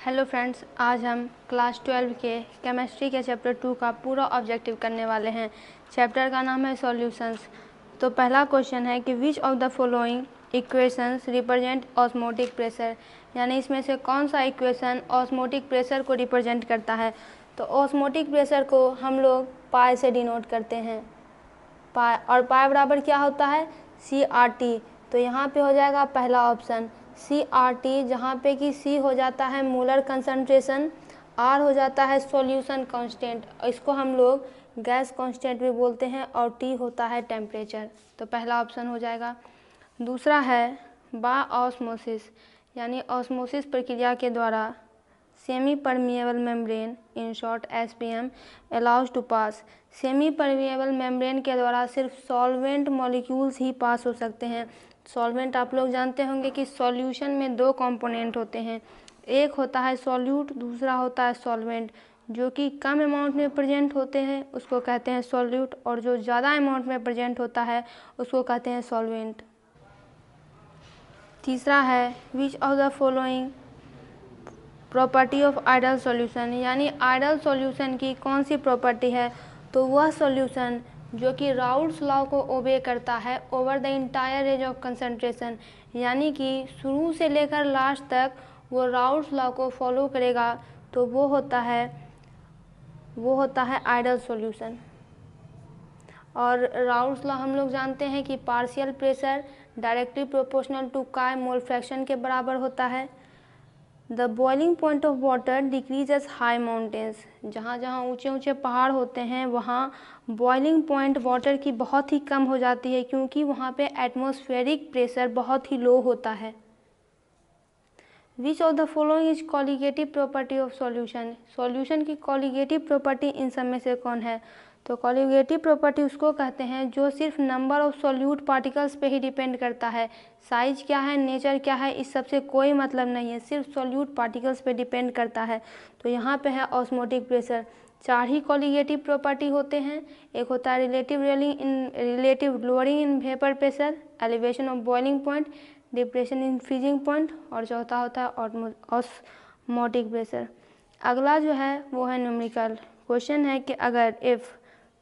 Hello friends, आज हम class 12 के केमिस्ट्री के चैप्टर 2 का पूरा ऑब्जेक्टिव करने वाले हैं। चैप्टर का नाम है सॉल्यूशंस। तो पहला क्वेश्चन है कि विच of the following equations represent osmotic pressure, यानी इसमें से कौन सा इक्वेशन ऑस्मोटिक प्रेशर को रिप्रेजेंट करता है। तो ऑस्मोटिक प्रेशर को हम लोग पाई से डिनोट करते हैं, पाई, और पाई बराबर क्या होता है CRT। तो यहाँ पे हो जाएगा पहला ऑप्शन CRT, जहाँ पे कि C हो जाता है मोलर कंसंट्रेशन, R हो जाता है सॉल्यूशन कांस्टेंट, इसको हम लोग गैस कांस्टेंट भी बोलते हैं, और T होता है टेम्परेचर। तो पहला ऑप्शन हो जाएगा। दूसरा है बाय ऑस्मोसिस, यानी ऑस्मोसिस प्रक्रिया के द्वारा semi permeable membrane in short SPM allows to pass. Semi permeable membrane के द्वारा सिर्फ सॉल्वेंट मॉलिक्यूल्स ही पास हो सकते हैं। सॉल्वेंट आप लोग जानते होंगे कि सॉल्यूशन में दो कंपोनेंट होते हैं, एक होता है सॉल्यूट, दूसरा होता है सॉल्वेंट। जो कि कम अमाउंट में प्रेजेंट होते हैं उसको कहते हैं सॉल्यूट, और जो ज़्यादा अमाउंट में प्रेजेंट होता है उसको कहते हैं सॉल्वेंट। तीसरा है विच of the following property of ideal solution, यानी आइडल सॉल्यूशन की कौन सी प्रॉपर्टी है। तो वह सॉल्यूशन जो कि राउल्ट्स लॉ को ओबे करता है over the entire range of concentration, यानी कि शुरू से लेकर लास्ट तक वो राउल्ट्स लॉ को फॉलो करेगा, तो वो होता है आइडल सॉल्यूशन। और राउल्ट्स लॉ हम लोग जानते हैं कि partial pressure directly proportional to काय मोल फ्रैक्शन के बराबर होता है। The boiling point of water decreases high mountains, जहाँ जहाँ ऊंचे ऊंचे पहाड़ होते हैं वहाँ बॉइलिंग पॉइंट वाटर की बहुत ही कम हो जाती है, क्योंकि वहाँ पे एटमॉस्फेरिक प्रेशर बहुत ही लो होता है। विच of the following is colligative property of solution, solution की कॉलिगेटिव प्रॉपर्टी इन सब में से कौन है। तो कॉलिगेटिव प्रॉपर्टी उसको कहते हैं जो सिर्फ नंबर ऑफ सॉल्यूट पार्टिकल्स पे ही डिपेंड करता है। साइज क्या है, नेचर क्या है, इस सब से कोई मतलब नहीं है, सिर्फ सॉल्यूट पार्टिकल्स पे डिपेंड करता है। तो यहाँ पे है ऑस्मोटिक प्रेशर। चार ही कॉलिगेटिव प्रॉपर्टी होते हैं, एक होता है relative lowering in vapour pressure, elevation of boiling point, depression in freezing point, और चौथा होता है ऑस्मोटिक प्रेशर। अगला जो है वो है न्यूमेरिकल। क्वेश्चन है कि अगर इफ़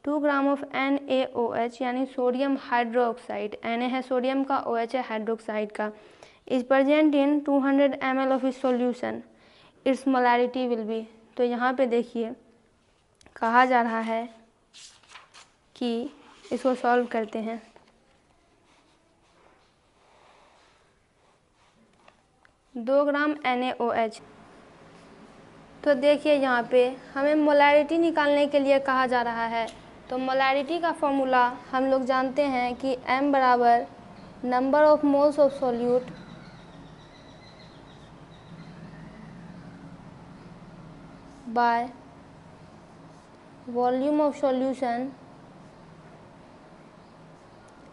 2 ग्राम ऑफ NaOH, यानी सोडियम हाइड्रोक्साइड, Na है सोडियम का, OH है हाइड्रोक्साइड का, is present in 200 ml of इस solution, its molarity will be. तो यहाँ पे देखिए कहा जा रहा है कि इसको सॉल्व करते हैं। दो ग्राम NaOH। तो देखिए यहाँ पे हमें मोलैरिटी निकालने के लिए कहा जा रहा है। तो मोलैरिटी का फॉर्मूला हम लोग जानते हैं कि M बराबर number of moles of solute bye volume of solution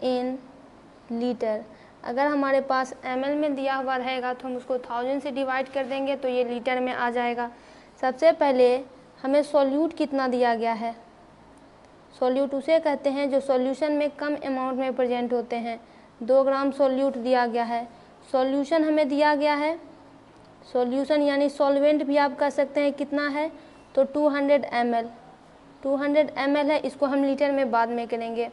in litre. अगर हमारे पास ml में दिया हुआ रहेगा तो हम उसको 1000 से डिवाइड कर देंगे तो ये लीटर में आ जाएगा। सबसे पहले हमें सॉल्यूट कितना दिया गया है, सॉल्यूट उसे कहते हैं जो सॉल्यूशन में कम अमाउंट में प्रेजेंट होते हैं। 2 ग्राम सॉल्यूट दिया गया है। सॉल्यूशन हमें दिया गया है, सॉल्यूशन यानी सॉल्वेंट भी आप कह सकते हैं, कितना है तो 200 ml। 200 ml है, इसको हम लीटर में बाद में करेंगे।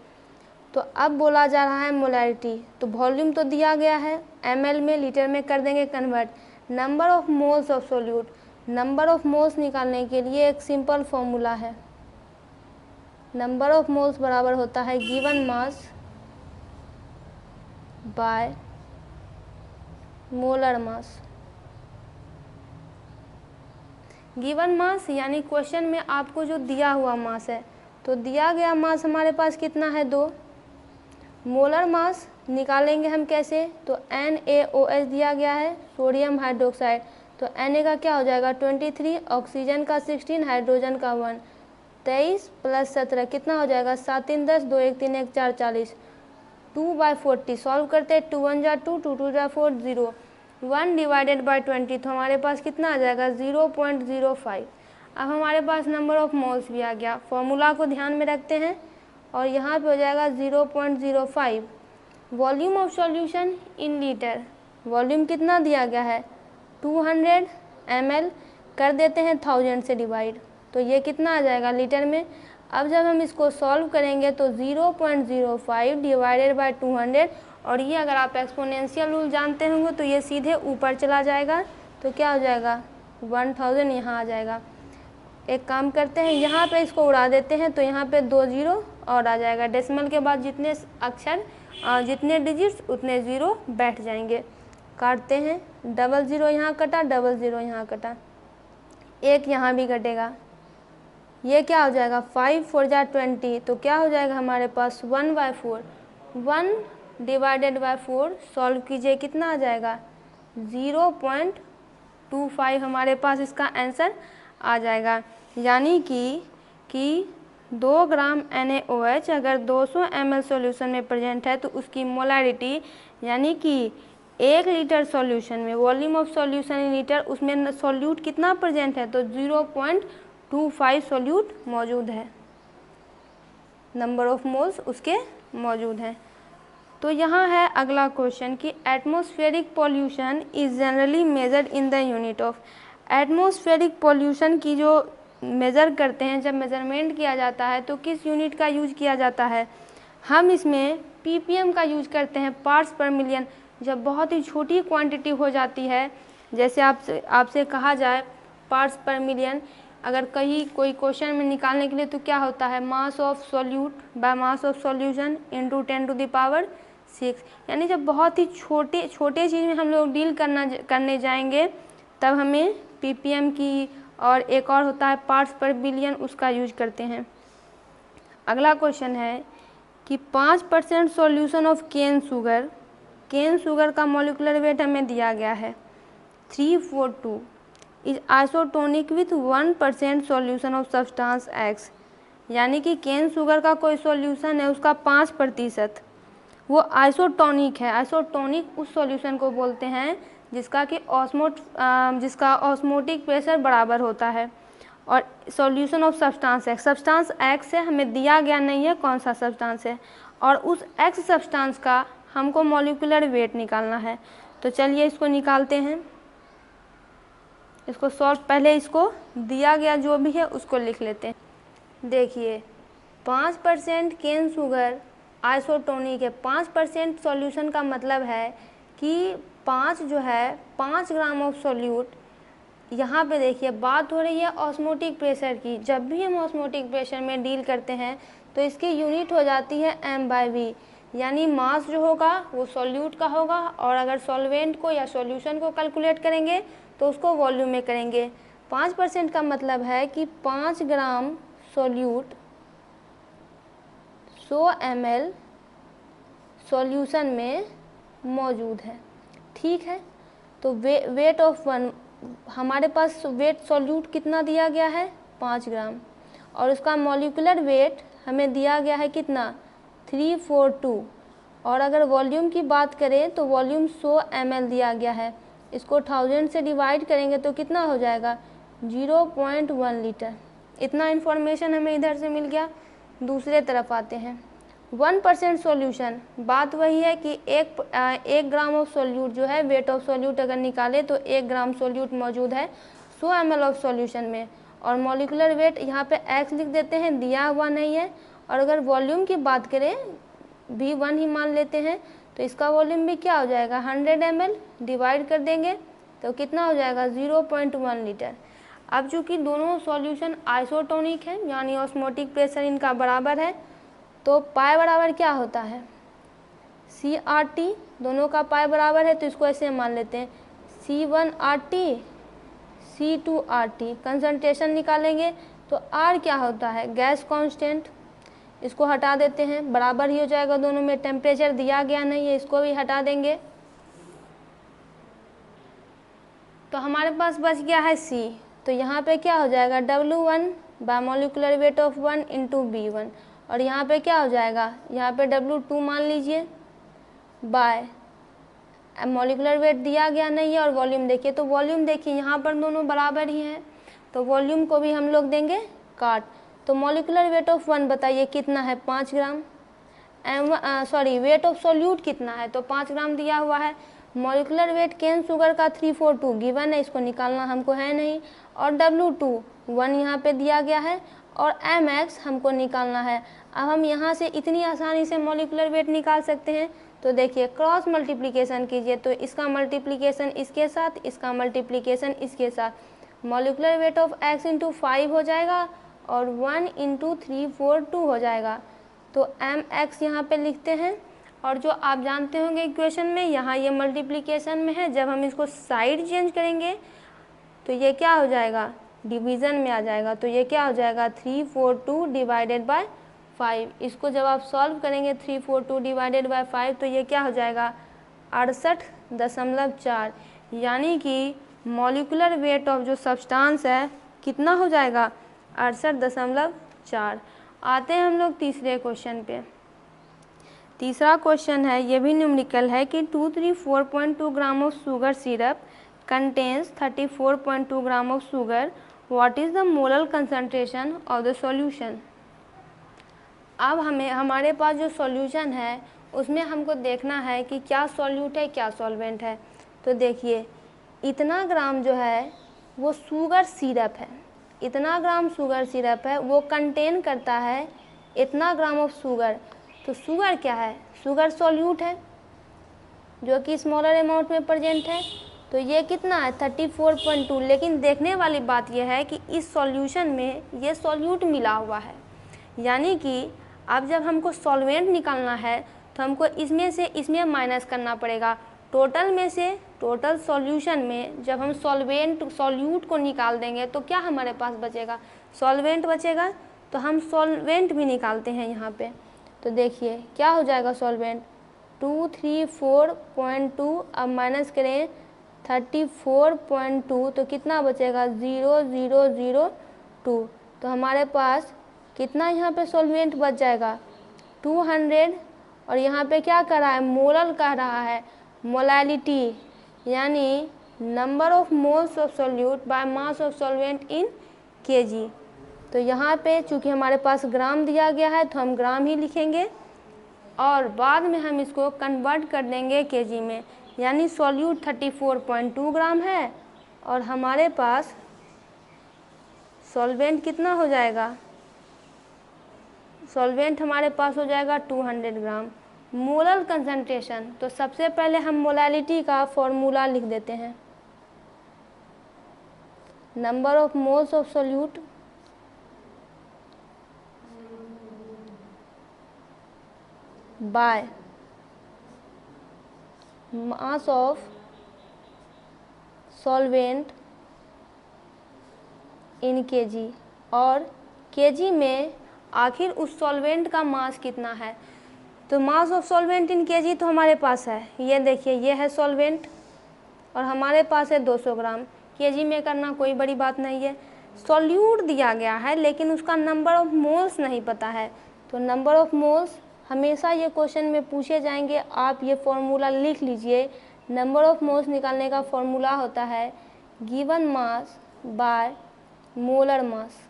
तो अब बोला जा रहा है मोलैरिटी, तो वॉल्यूम तो दिया गया है, ml में लीटर में कर देंगे convert. Number of moles of solute, number of moles निकालने के लिए एक सिंपल फॉर्मूला है, नंबर ऑफ मोल्स बराबर होता है given mass by molar mass. Given mass यानी क्वेश्चन में आपको जो दिया हुआ मास है, तो दिया गया मास हमारे पास कितना है 2। मोलर मास निकालेंगे हम कैसे, तो NaOH दिया गया है सोडियम हाइड्रोक्साइड, तो Na का क्या हो जाएगा 23, ऑक्सीजन का 16, हाइड्रोजन का 1, 23 + 17 कितना हो जाएगा 7 3 10, 2 1 3 1 4 40, 2/40 सॉल्व करते हैं, 2 1 जा 2, 2 2 जा 4, 0, 1 डिवाइडेड बाई 20, तो हमारे पास कितना आ जाएगा 0.05। अब हमारे पास नंबर ऑफ मोल्स भी आ गया, फॉर्मूला को ध्यान में रखते हैं, और यहाँ पे हो जाएगा 0.05। Volume of solution in litre, volume कितना दिया गया है 200 ml, कर देते हैं 1000 से डिवाइड, तो ये कितना आ जाएगा लीटर में। अब जब हम इसको सॉल्व करेंगे तो 0.05 डिवाइडेड बाय 200, और ये अगर आप एक्सपोनेंशियल रूल जानते होंगे तो ये सीधे ऊपर चला जाएगा, तो क्या हो जाएगा 1000 यहाँ आ जाएगा। एक काम करते हैं, यहाँ पे इसको उड़ा देते हैं, तो यहाँ पे 2 जीरो और आ जाएगा। डेसिमल के बाद जितने अक्षर जितने डिजिट्स उतने ज़ीरो बैठ जाएंगे। काटते हैं, 00 यहाँ कटा, 00 यहाँ कटा, एक यहाँ भी कटेगा। ये क्या हो जाएगा 5 4 जा 20, तो क्या हो जाएगा हमारे पास 1/4। 1 डिवाइडेड बाय 4 सॉल्व कीजिए, कितना आ जाएगा 0.25 हमारे पास इसका आंसर आ जाएगा। यानी कि 2 ग्राम NaOH अगर 200 ml सॉल्यूशन में प्रेजेंट है तो उसकी मोलैरिटी यानी कि 1 लीटर सॉल्यूशन में, volume of solution in litre, उसमें सॉल्यूट कितना प्रेजेंट है, तो 0.25 सॉल्यूट मौजूद है, नंबर ऑफ मोल्स उसके मौजूद हैं। तो यहाँ है अगला क्वेश्चन कि atmospheric pollution is generally measured in the unit of. Atmospheric pollution की जो मेज़र करते हैं, जब मेज़रमेंट किया जाता है तो किस यूनिट का यूज किया जाता है, हम इसमें ppm का यूज करते हैं, पार्ट्स पर मिलियन। जब बहुत ही छोटी क्वांटिटी हो जाती है, जैसे आपसे कहा जाए पार्ट्स पर मिलियन, अगर कहीं कोई क्वेश्चन में निकालने के लिए तो क्या होता है mass of solute bye mass of solution into 10⁶, यानी जब बहुत ही छोटे चीज़ में हम लोग डील करने जाएंगे तब हमें ppm की, और एक और होता है पार्ट्स पर बिलियन, उसका यूज करते हैं। अगला क्वेश्चन है कि 5% सॉल्यूशन ऑफ केन शुगर का मॉलिक्यूलर वेट हमें दिया गया है 342 is isotonic with 1% solution of substance X। यानी कि केन शुगर का कोई सॉल्यूशन है, उसका 5% वो आइसोटोनिक है। आइसोटोनिक उस सॉल्यूशन को बोलते हैं जिसका ऑस्मोटिक प्रेशर बराबर होता है, और सॉल्यूशन ऑफ सब्सटेंस X से हमें दिया गया नहीं है कौन सा सब्सटेंस है, और उस X सब्सटेंस का हमको मॉलिक्यूलर वेट निकालना है। तो चलिए इसको निकालते हैं, इसको सॉल्व, पहले इसको दिया गया जो भी है उसको लिख लेते हैं। देखिए 5% केन शुगर आइसोटोनिक है। 5% सॉल्यूशन का मतलब है कि 5 ग्राम ऑफ सॉल्यूट। यहाँ पे देखिए बात हो रही है ऑस्मोटिक प्रेशर की। जब भी हम ऑस्मोटिक प्रेशर में डील करते हैं तो इसकी यूनिट हो जाती है m/v, यानी मास जो होगा वो सॉल्यूट का होगा, और अगर सॉल्वेंट को या सॉल्यूशन को कैलकुलेट करेंगे तो उसको वॉल्यूम में करेंगे। 5% का मतलब है कि 5 ग्राम सॉल्यूट 100 ml सॉल्यूशन में मौजूद है, ठीक है। तो वेट ऑफ 1, हमारे पास वेट सॉल्यूट कितना दिया गया है 5 ग्राम, और उसका मॉलिक्यूलर वेट हमें दिया गया है कितना 342, और अगर वॉल्यूम की बात करें तो वॉल्यूम 100 ml दिया गया है। इसको 1000 से डिवाइड करेंगे तो कितना हो जाएगा 0.1 लीटर। इतना इन्फॉर्मेशन हमें इधर से मिल गया। दूसरे तरफ आते हैं, 1% सॉल्यूशन, बात वही है कि एक ग्राम ऑफ सॉल्यूट जो है, वेट ऑफ सॉल्यूट अगर निकाले तो 1 ग्राम सॉल्यूट मौजूद है 100 ml ऑफ सॉल्यूशन में, और मॉलिक्यूलर वेट यहाँ पे x लिख देते हैं, दिया हुआ नहीं है। और अगर वॉल्यूम की बात करें भी 1 ही मान लेते हैं, तो इसका वॉल्यूम भी क्या हो जाएगा 100 ml, डिवाइड कर देंगे तो कितना हो जाएगा 0.1 लीटर। अब चूँकि दोनों सॉल्यूशन आइसोटोनिक है, यानी ऑस्मोटिक प्रेशर इनका बराबर है, तो पाई बराबर क्या होता है CRT, दोनों का पाई बराबर है, तो इसको ऐसे मान लेते हैं C1RT C2RT। कंसंट्रेशन निकालेंगे तो R क्या होता है गैस कांस्टेंट, इसको हटा देते हैं, बराबर ही हो जाएगा दोनों में। टेम्परेचर दिया गया नहीं है, इसको भी हटा देंगे, तो हमारे पास बच गया है C। तो यहाँ पे क्या हो जाएगा W1 bye molecular weight of 1 into B1, और यहाँ पे क्या हो जाएगा, यहाँ पे W2 मान लीजिए बाय मॉलिक्यूलर वेट दिया गया नहीं है, और वॉल्यूम देखिए, तो वॉल्यूम देखिए यहाँ पर दोनों बराबर ही हैं, तो वॉल्यूम को भी हम लोग देंगे काट। तो मॉलिक्यूलर वेट ऑफ 1 बताइए कितना है 5 ग्राम, वेट ऑफ सॉल्यूट कितना है, तो 5 ग्राम दिया हुआ है, मॉलिकुलर वेट केन शुगर का 342 गिवन है, इसको निकालना हमको है नहीं, और W2 1 यहाँ पे दिया गया है, और Mx हमको निकालना है। अब हम यहाँ से इतनी आसानी से मॉलिकुलर वेट निकाल सकते हैं। तो देखिए क्रॉस मल्टीप्लिकेशन कीजिए, तो इसका मल्टीप्लिकेशन इसके साथ, इसका मल्टीप्लिकेशन इसके साथ, molecular weight of x into 5 हो जाएगा और 1 इंटू 342 हो जाएगा। तो Mx यहाँ पे लिखते हैं, और जो आप जानते होंगे इक्वेशन में, यहाँ ये मल्टीप्लिकेशन में है, जब हम इसको साइड चेंज करेंगे तो ये क्या हो जाएगा, डिवीज़न में आ जाएगा। तो ये क्या हो जाएगा 342 डिवाइडेड बाय 5। इसको जब आप सॉल्व करेंगे 342 डिवाइडेड बाय 5 तो ये क्या हो जाएगा 68.4, यानी कि मॉलिकुलर वेट ऑफ जो सब्सटेंस है कितना हो जाएगा 68.4। आते हैं हम लोग तीसरे क्वेश्चन पे। तीसरा क्वेश्चन है, ये भी न्यूमेरिकल है कि 234.2 gram of sugar syrup contains 34.2 gram of sugar, what is the molar concentration of the solution. अब हमारे पास जो सॉल्यूशन है उसमें हमको देखना है कि क्या सॉल्यूट है क्या सॉल्वेंट है। तो देखिए इतना ग्राम जो है वो शुगर सिरप है, इतना ग्राम शुगर सिरप है, वो कंटेन करता है इतना ग्राम ऑफ शुगर। तो शुगर क्या है, शुगर सॉल्यूट है जो कि स्मॉलर अमाउंट में प्रेजेंट है। तो ये कितना है 34.2। लेकिन देखने वाली बात यह है कि इस सॉल्यूशन में ये सॉल्यूट मिला हुआ है, यानी कि अब जब हमको सॉल्वेंट निकालना है तो हमको इसमें से इसमें माइनस करना पड़ेगा। टोटल में से, टोटल सॉल्यूशन में जब हम सॉल्यूट को निकाल देंगे तो क्या हमारे पास बचेगा, सॉल्वेंट बचेगा। तो हम सॉल्वेंट भी निकालते हैं यहाँ पे। तो देखिए क्या हो जाएगा सॉल्वेंट 234.2, अब माइनस करें 34.2 तो कितना बचेगा 0.002। तो हमारे पास कितना यहाँ पे सॉल्वेंट बच जाएगा 200। और यहाँ पे क्या कर रहा है, मोलर कह रहा है, मोलैलिटी यानी number of moles of solute bye mass of solvent in KG. तो यहाँ पे चूँकि हमारे पास ग्राम दिया गया है तो हम ग्राम ही लिखेंगे, और बाद में हम इसको कन्वर्ट कर देंगे केजी में, यानी सॉल्यूट 34.2 ग्राम है और हमारे पास सॉल्वेंट कितना हो जाएगा, सॉल्वेंट हमारे पास हो जाएगा 200 ग्राम। मोलर कंसंट्रेशन, तो सबसे पहले हम मोलैलिटी का फॉर्मूला लिख देते हैं, number of moles of solute bye mass of solvent in KG, और केजी में आखिर उस सॉल्वेंट का मास कितना है। तो मास ऑफ सॉल्वेंट इन केजी तो हमारे पास है, ये देखिए ये है सॉल्वेंट और हमारे पास है 200 ग्राम। केजी में करना कोई बड़ी बात नहीं है। सॉल्यूट दिया गया है लेकिन उसका नंबर ऑफ मोल्स नहीं पता है। तो नंबर ऑफ मोल्स हमेशा ये क्वेश्चन में पूछे जाएंगे, आप ये फॉर्मूला लिख लीजिए। नंबर ऑफ मोल्स निकालने का फॉर्मूला होता है given mass by molar mass.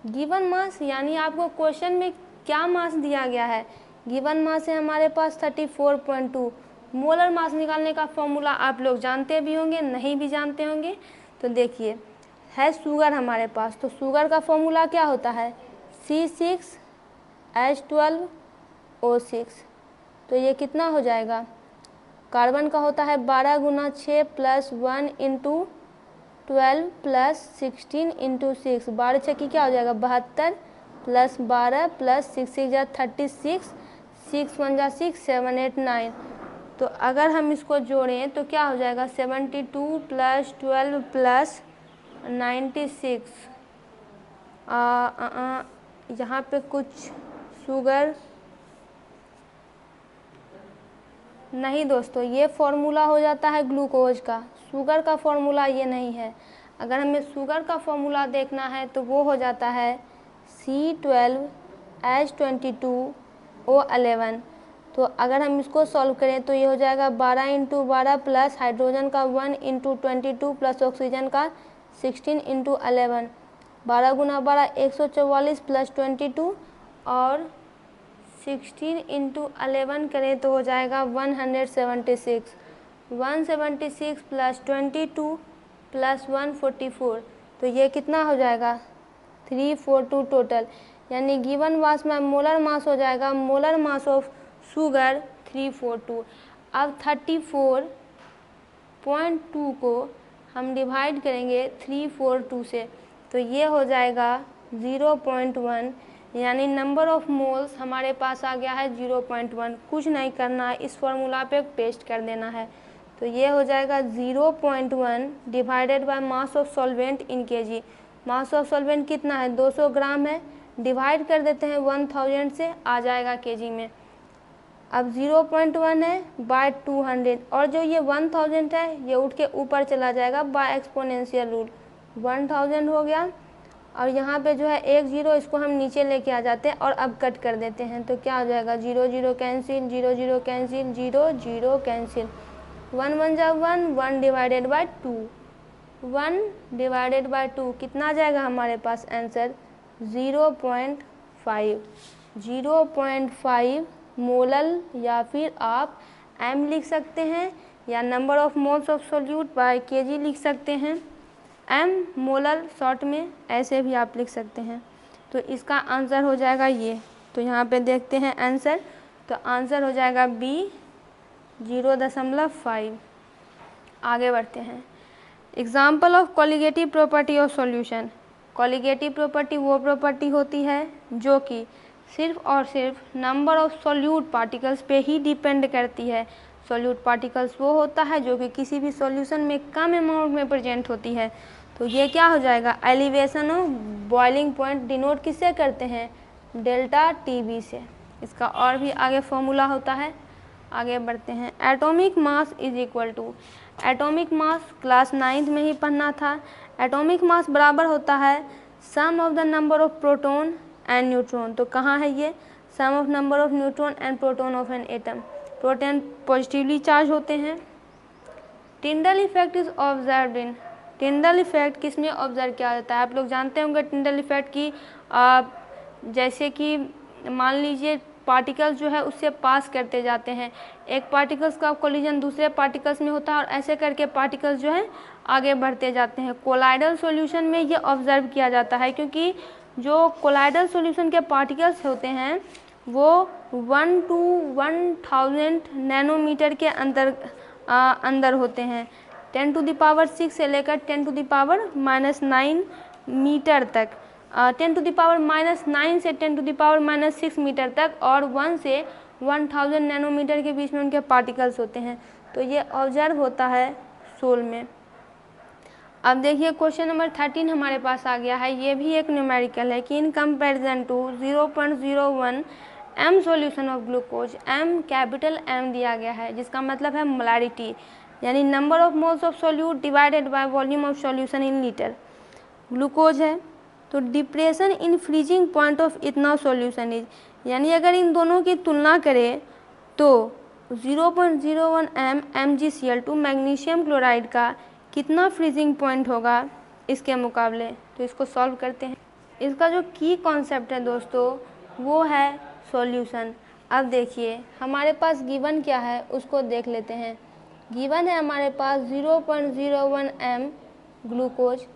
Given mass यानी आपको क्वेश्चन में क्या मास दिया गया है, गिवन मास है हमारे पास 34.2। मोलर मास निकालने का फॉर्मूला आप लोग जानते भी होंगे, नहीं भी जानते होंगे। तो देखिए है शुगर हमारे पास, तो शुगर का फॉर्मूला क्या होता है C6H12O6। तो ये कितना हो जाएगा, कार्बन का होता है 12 गुना 6 प्लस 1 इंटू 12 प्लस 16 इंटू 6, 12 छक्की क्या हो जाएगा 72 प्लस 12 प्लस 6 6 जा 36, 6 1 जा 6 7 8 9। तो अगर हम इसको जोड़ें तो क्या हो जाएगा 72 प्लस 12 प्लस 96। यहाँ पे कुछ शुगर नहीं दोस्तों, ये फॉर्मूला हो जाता है ग्लूकोज का, शुगर का फॉर्मूला ये नहीं है। अगर हमें शुगर का फॉर्मूला देखना है तो वो हो जाता है C12H22O11। तो अगर हम इसको सॉल्व करें तो ये हो जाएगा 12 इंटू 12 प्लस हाइड्रोजन का 1 इंटू 22 प्लस ऑक्सीजन का 16 इंटू 11, 12 गुना 12 144 प्लस 22 और 16 इंटू 11 करें तो हो जाएगा 176। 176 प्लस 22 प्लस 144, तो ये कितना हो जाएगा 342 टोटल। यानी गिवन मास में मोलर मास हो जाएगा, मोलर मास ऑफ शुगर 342। अब 34.2 को हम डिवाइड करेंगे 342 से, तो ये हो जाएगा 0.1, यानी नंबर ऑफ मोल्स हमारे पास आ गया है 0.1। कुछ नहीं करना है, इस फॉर्मूला पे पेस्ट कर देना है। तो ये हो जाएगा 0.1 divided by mass of solvent in kg. Mass of solvent कितना है 200 ग्राम है, डिवाइड कर देते हैं 1000 से, आ जाएगा केजी में। अब 0.1 है बाय 200, और जो ये 1000 है ये उठ के ऊपर चला जाएगा बाय एक्सपोनेंशियल रूल। 1000 हो गया, और यहाँ पे जो है 1 0, इसको हम नीचे लेके आ जाते हैं और अब कट कर देते हैं। तो क्या हो जाएगा 0 0 कैंसिल, 0 0 कैंसिल, 0 0 कैंसिल, 1 1 जा 1, 1 डिवाइडेड बाय 2, 1 डिवाइडेड बाय 2 कितना आ जाएगा हमारे पास आंसर 0.5। 0.5 मोलल, या फिर आप m लिख सकते हैं, या number of moles of solute by KG लिख सकते हैं। m मोलल शॉर्ट में ऐसे भी आप लिख सकते हैं। तो इसका आंसर हो जाएगा ये। तो यहाँ पे देखते हैं आंसर, तो आंसर हो जाएगा B 0.5। आगे बढ़ते हैं। Example of colligative property of solution. Colligative property वो प्रॉपर्टी होती है जो कि सिर्फ और सिर्फ नंबर ऑफ सॉल्यूट पार्टिकल्स पे ही डिपेंड करती है। सॉल्यूट पार्टिकल्स वो होता है जो कि किसी भी सॉल्यूशन में कम अमाउंट में प्रेजेंट होती है। तो ये क्या हो जाएगा elevation of boiling point denote किससे करते हैं डेल्टा टीबी से। इसका और भी आगे फॉर्मूला होता है। आगे बढ़ते हैं। Atomic mass is equal to, atomic mass class 9th में ही पढ़ना था। एटॉमिक मास बराबर होता है sum of the number of proton and neutron. तो कहाँ है ये sum of number of neutron and proton of an atom. Proton positively charge होते हैं। Tyndall effect is observed in, Tyndall effect किस में ऑब्जर्व किया जाता है आप लोग जानते होंगे टिंडल इफेक्ट की। जैसे कि मान लीजिए पार्टिकल्स जो है उससे पास करते जाते हैं, एक पार्टिकल्स का कोलिजन दूसरे पार्टिकल्स में होता है और ऐसे करके पार्टिकल्स जो है आगे बढ़ते जाते हैं। कोलाइडल सॉल्यूशन में ये ऑब्जर्व किया जाता है क्योंकि जो कोलाइडल सॉल्यूशन के पार्टिकल्स होते हैं वो 1 to 1000 नैनोमीटर के अंदर होते हैं। 10 to the power 6 से लेकर 10 to the power -9 मीटर तक, 10 to the power -9 से 10 to the power -6 मीटर तक, और 1 से 1000 नैनोमीटर के बीच में उनके पार्टिकल्स होते हैं। तो ये ऑब्जर्व होता है सोल में। अब देखिए क्वेश्चन नंबर 13 हमारे पास आ गया है। ये भी एक न्यूमेरिकल है कि in comparison to 0.01 m solution of glucose, m capital M दिया गया है जिसका मतलब है मोलैरिटी, यानी number of moles of solute divided by volume of solution in litre. Glucose है तो depression in freezing point of ethanol solution is, यानी अगर इन दोनों की तुलना करें तो 0.01 m MgCl2 मैग्नीशियम क्लोराइड का कितना फ्रीजिंग पॉइंट होगा इसके मुकाबले। तो इसको सॉल्व करते हैं। इसका जो की कॉन्सेप्ट है दोस्तों वो है सॉल्यूशन। अब देखिए हमारे पास गिवन क्या है उसको देख लेते हैं। गिवन है हमारे पास 0.01 m ग्लूकोज,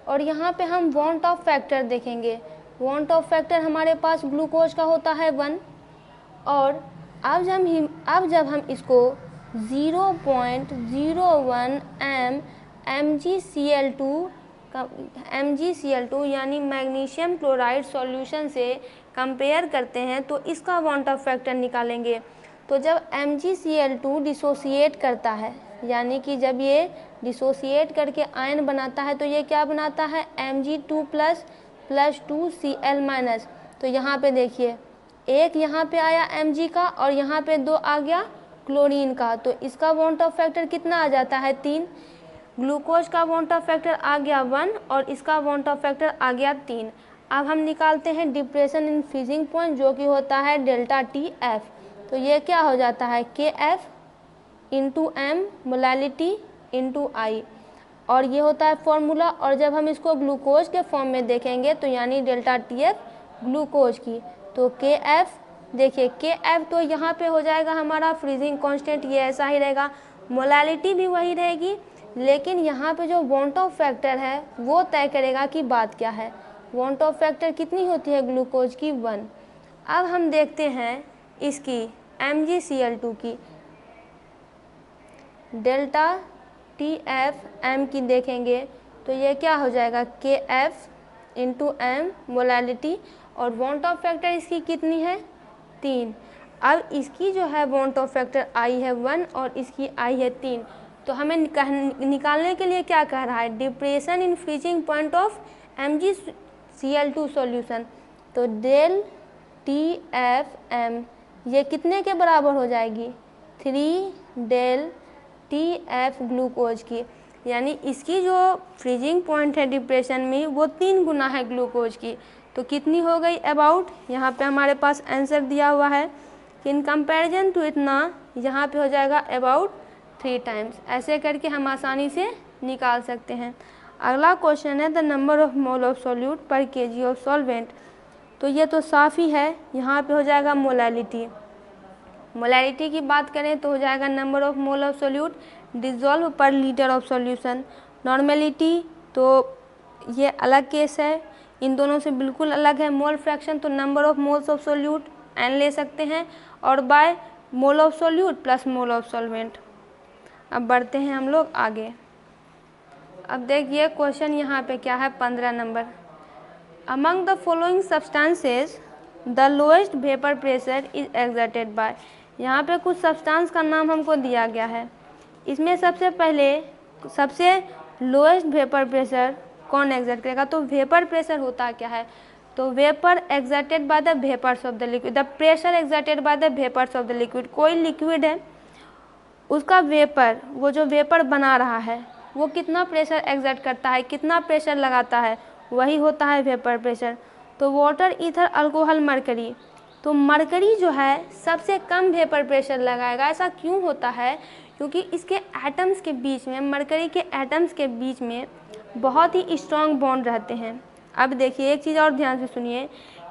और यहाँ पे हम वांट ऑफ फैक्टर देखेंगे। वांट ऑफ फैक्टर हमारे पास ग्लूकोज का होता है 1, और अब जब हम इसको 0.01 m MgCl2 यानी मैग्नीशियम क्लोराइड सॉल्यूशन से कंपेयर करते हैं तो इसका वांट ऑफ फैक्टर निकालेंगे। तो जब MgCl2 डिसोसिएट करता है, यानी कि जब ये डिसोसिएट करके आयन बनाता है तो ये क्या बनाता है Mg2 प्लस 2Cl-। तो यहाँ पे देखिए एक यहाँ पे आया Mg का और यहाँ पे 2 आ गया क्लोरीन का, तो इसका वांट ऑफ फैक्टर कितना आ जाता है 3। ग्लूकोज का वांट ऑफ फैक्टर आ गया 1 और इसका वांट ऑफ फैक्टर आ गया 3। अब हम निकालते हैं डिप्रेशन इन फ्रीजिंग पॉइंट जो कि होता है डेल्टा TF। तो ये क्या हो जाता है KF into M molality into I, और ये होता है फॉर्मूला। और जब हम इसको ग्लूकोज के फॉर्म में देखेंगे तो यानी डेल्टा TF ग्लूकोज की, तो के एफ, देखिए के एफ तो यहाँ पे हो जाएगा हमारा फ्रीजिंग कांस्टेंट, ये ऐसा ही रहेगा। मोलालिटी भी वही रहेगी, लेकिन यहाँ पे जो वांट ऑफ फैक्टर है वो तय करेगा कि बात क्या है। वांट ऑफ फैक्टर कितनी होती है ग्लूकोज की? 1। अब हम देखते हैं इसकी MgCl2 की, डेल्टा TFM की देखेंगे तो ये क्या हो जाएगा? KF इंटू M मोलालिटी, और वांट ऑफ फैक्टर इसकी कितनी है? 3। अब इसकी जो है वांट ऑफ फैक्टर आई है 1 और इसकी आई है 3, तो हमें निकालने के लिए क्या कह रहा है? Depression in freezing point of MgCl2 solution. तो डेल TFM ये कितने के बराबर हो जाएगी? 3 डेल TF ग्लूकोज की, यानी इसकी जो फ्रीजिंग पॉइंट है डिप्रेशन में वो 3 गुना है ग्लूकोज की। तो कितनी हो गई? अबाउट, यहाँ पे हमारे पास आंसर दिया हुआ है कि इन कंपैरिजन टू इतना, यहाँ पे हो जाएगा अबाउट 3 टाइम्स। ऐसे करके हम आसानी से निकाल सकते हैं। अगला क्वेश्चन है the number of mole of solute पर kg ऑफ सॉल्वेंट। तो ये तो साफ़ ही है, यहाँ पे हो जाएगा मोलालिटी। मोलालिटी की बात करें तो हो जाएगा number of mole of solute dissolve पर लीटर ऑफ सॉल्यूशन। नॉर्मेलिटी तो ये अलग केस है, इन दोनों से बिल्कुल अलग है। मोल फ्रैक्शन तो number of moles of solute n ले सकते हैं, और by mole of solute plus mole of solvent. अब बढ़ते हैं हम लोग आगे। अब देखिए क्वेश्चन यहाँ पे क्या है, 15 number. Among the following substances the lowest vapour pressure is exerted by. यहाँ पे कुछ सब्सटेंस का नाम हमको दिया गया है, इसमें सबसे पहले सबसे लोएस्ट वेपर प्रेशर कौन एक्सर्ट करेगा? तो वेपर प्रेशर होता क्या है? तो vapour exerted by the vapours of the liquid, the pressure exerted by the vapours of the liquid. कोई लिक्विड है, उसका वेपर, वो जो वेपर बना रहा है वो कितना प्रेशर एक्सर्ट करता है, कितना प्रेशर लगाता है, वही होता है वेपर प्रेशर। तो वाटर, ईथर, अल्कोहल, मरकरी, तो मरकरी जो है सबसे कम वेपर प्रेशर लगाएगा। ऐसा क्यों होता है? क्योंकि इसके एटम्स के बीच में, मरकरी के एटम्स के बीच में बहुत ही स्ट्रॉन्ग बॉन्ड रहते हैं। अब देखिए एक चीज़ और ध्यान से सुनिए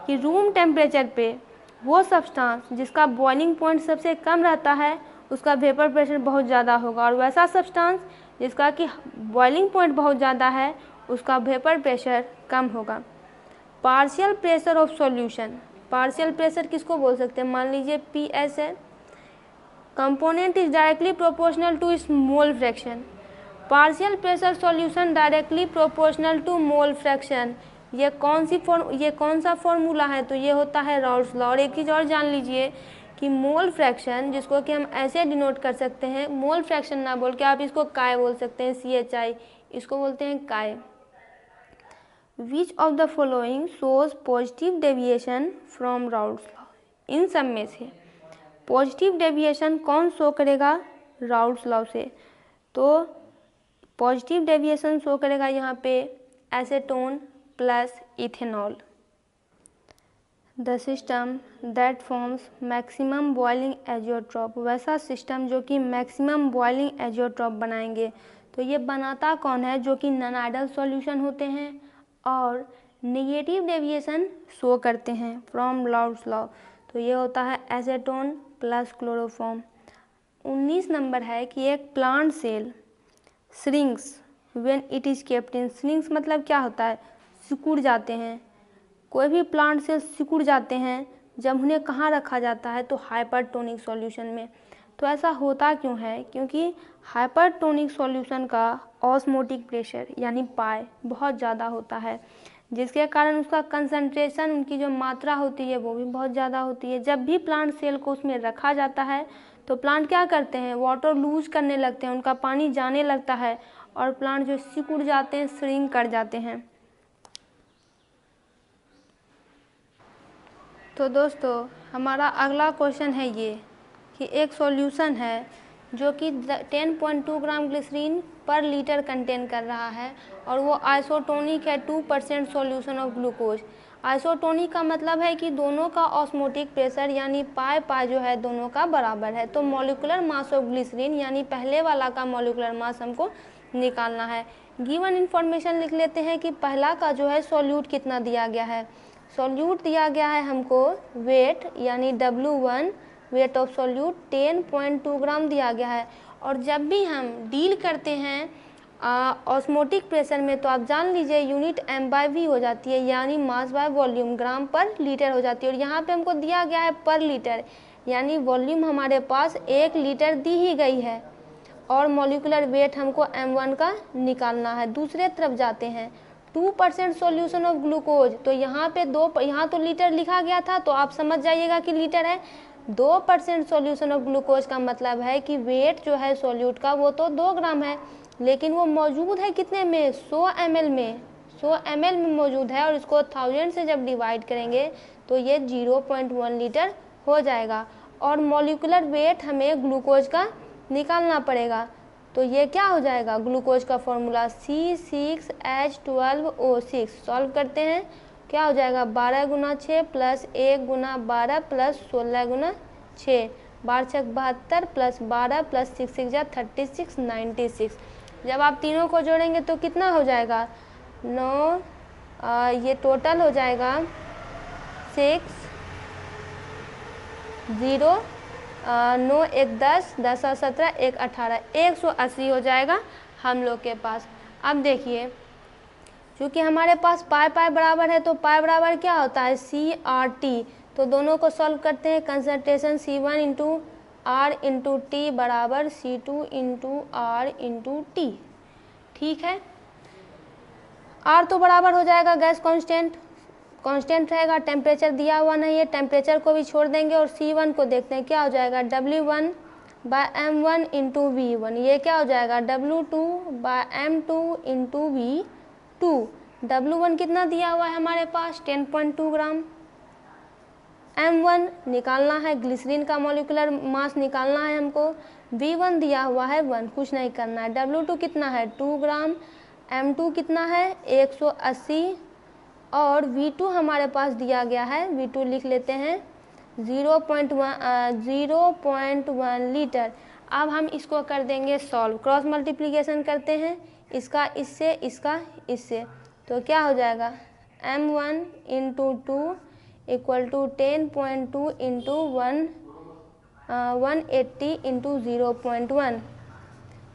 कि रूम टेम्परेचर पे वो सब्सटेंस जिसका बॉइलिंग पॉइंट सबसे कम रहता है उसका वेपर प्रेशर बहुत ज़्यादा होगा, और वैसा सब्सटेंस जिसका कि बॉइलिंग पॉइंट बहुत ज़्यादा है उसका वेपर प्रेशर कम होगा। Partial pressure of solution, partial pressure किसको बोल सकते हैं? मान लीजिए PS है, component is directly proportional to its mole fraction. Partial pressure solution directly proportional to mole fraction, ये कौन सा फॉर्मूला है? तो ये होता है राउल्ट्स लॉ। और एक चीज़ और जान लीजिए कि मोल फ्रैक्शन, जिसको कि हम ऐसे डिनोट कर सकते हैं, मोल फ्रैक्शन ना बोल के आप इसको काय बोल सकते हैं, CHI, इसको बोलते हैं काय। Which of the following shows positive deviation from Raoult's law? इन सब में से पॉजिटिव डेविएशन कौन शो करेगा राउल्ट्स लॉ से? तो पॉजिटिव डेविएशन शो करेगा यहाँ पे acetone plus ethanol. The system that forms maximum boiling azeotrope, वैसा सिस्टम जो कि मैक्सिमम बॉइलिंग एजियोट्रॉप बनाएंगे। तो ये बनाता कौन है? जो कि नॉन आइडल सॉल्यूशन होते हैं और नेगेटिव डेविएशन शो करते हैं फ्रॉम राउल्ट्स लॉ। तो ये होता है एसीटोन प्लस क्लोरोफॉर्म। 19 नंबर है कि एक plant cell shrinks when it is kept in. Shrinks मतलब क्या होता है? सिकुड़ जाते हैं। कोई भी प्लांट सेल सिकुड़ जाते हैं जब उन्हें कहाँ रखा जाता है? तो हाइपरटोनिक सॉल्यूशन में। तो ऐसा होता क्यों है? क्योंकि हाइपरटोनिक सॉल्यूशन का ऑस्मोटिक प्रेशर यानी पाई बहुत ज़्यादा होता है, जिसके कारण उसका कंसंट्रेशन, उनकी जो मात्रा होती है वो भी बहुत ज़्यादा होती है। जब भी प्लांट सेल को उसमें रखा जाता है तो प्लांट क्या करते हैं? वाटर लूज करने लगते हैं, उनका पानी जाने लगता है और प्लांट जो सिकुड़ जाते हैं, श्रिंक कर जाते हैं। तो दोस्तों हमारा अगला क्वेश्चन है ये कि एक सॉल्यूशन है जो कि 10.2 ग्राम ग्लिसरीन पर लीटर कंटेन कर रहा है और वो आइसोटोनिक है 2% सॉल्यूशन ऑफ ग्लूकोज। आइसोटोनिक का मतलब है कि दोनों का ऑस्मोटिक प्रेशर यानी पाई जो है दोनों का बराबर है। तो मॉलिक्यूलर मास ऑफ ग्लिसरीन यानी पहले वाला का मॉलिक्यूलर मास हमको निकालना है। गिवन इन्फॉर्मेशन लिख लेते हैं कि पहला का जो है सॉल्यूट कितना दिया गया है। सॉल्यूट दिया गया है हमको वेट यानी W1 वेट ऑफ सॉल्यूट 10.2 ग्राम दिया गया है। और जब भी हम डील करते हैं ऑस्मोटिक प्रेशर में तो आप जान लीजिए यूनिट M/V हो जाती है यानी मास बाय वॉल्यूम ग्राम पर लीटर हो जाती है। और यहाँ पे हमको दिया गया है पर लीटर यानी वॉल्यूम हमारे पास 1 लीटर दी ही गई है और मॉलिक्यूलर वेट हमको M1 का निकालना है। दूसरे तरफ जाते हैं 2% सॉल्यूशन ऑफ ग्लूकोज, तो यहाँ पे यहाँ तो लीटर लिखा गया था तो आप समझ जाइएगा कि लीटर है। 2% सॉल्यूशन ऑफ ग्लूकोज का मतलब है कि वेट जो है सॉल्यूट का वो तो 2 ग्राम है, लेकिन वो मौजूद है कितने में, 100 ml में, 100 ml में मौजूद है। और इसको 1000 से जब डिवाइड करेंगे तो ये 0.1 लीटर हो जाएगा। और मॉलिक्यूलर वेट हमें ग्लूकोज का निकालना पड़ेगा, तो ये क्या हो जाएगा, ग्लूकोज का फॉर्मूला C6H12O6। सॉल्व करते हैं, क्या हो जाएगा 12 गुना 6 प्लस 1 गुना 12 प्लस 16 गुना 6, 12 6 72 प्लस 12 प्लस 6 6 जा 36 96। जब आप तीनों को जोड़ेंगे तो कितना हो जाएगा 9, ये टोटल हो जाएगा 6 0 9 1 10 10 और 17 1 18 180 हो जाएगा हम लोग के पास। अब देखिए क्योंकि हमारे पास पाई बराबर है तो पाई बराबर क्या होता है CRT, तो दोनों को सॉल्व करते हैं। Concentration C1 into R into T बराबर C2 into R into T, ठीक है। R तो बराबर हो जाएगा गैस कांस्टेंट रहेगा, टेम्परेचर दिया हुआ नहीं है, टेम्परेचर को भी छोड़ देंगे। और C1 को देखते हैं क्या हो जाएगा W1 bye M1 into V1, ये क्या हो जाएगा W2 bye M2 into V2। W1 कितना दिया हुआ है हमारे पास 10.2 ग्राम, M1 निकालना है, ग्लिसरीन का मॉलिक्यूलर मास निकालना है हमको, V1 दिया हुआ है 1, कुछ नहीं करना है। W2 कितना है 2 ग्राम, M2 कितना है 180 और V2 हमारे पास दिया गया है, V2 लिख लेते हैं 0.1 लीटर। अब हम इसको कर देंगे सॉल्व, क्रॉस मल्टीप्लिकेशन करते हैं, इसका इससे इसका इससे, तो क्या हो जाएगा M1 into 2 equal to 10.2 into 180 into 0.1,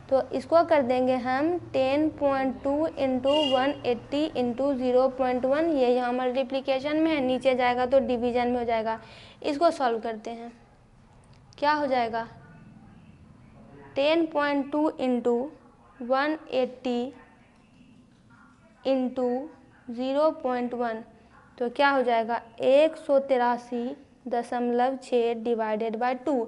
तो इसको कर देंगे हम 10.2 इंटू 180 इंटू 0.1, ये यहाँ मल्टीप्लिकेशन में है, नीचे जाएगा तो डिवीजन में हो जाएगा। इसको सॉल्व करते हैं, क्या हो जाएगा 10.2 इंटू 180 इंटू 0.1, तो क्या हो जाएगा 183.6 डिवाइडेड बाय 2।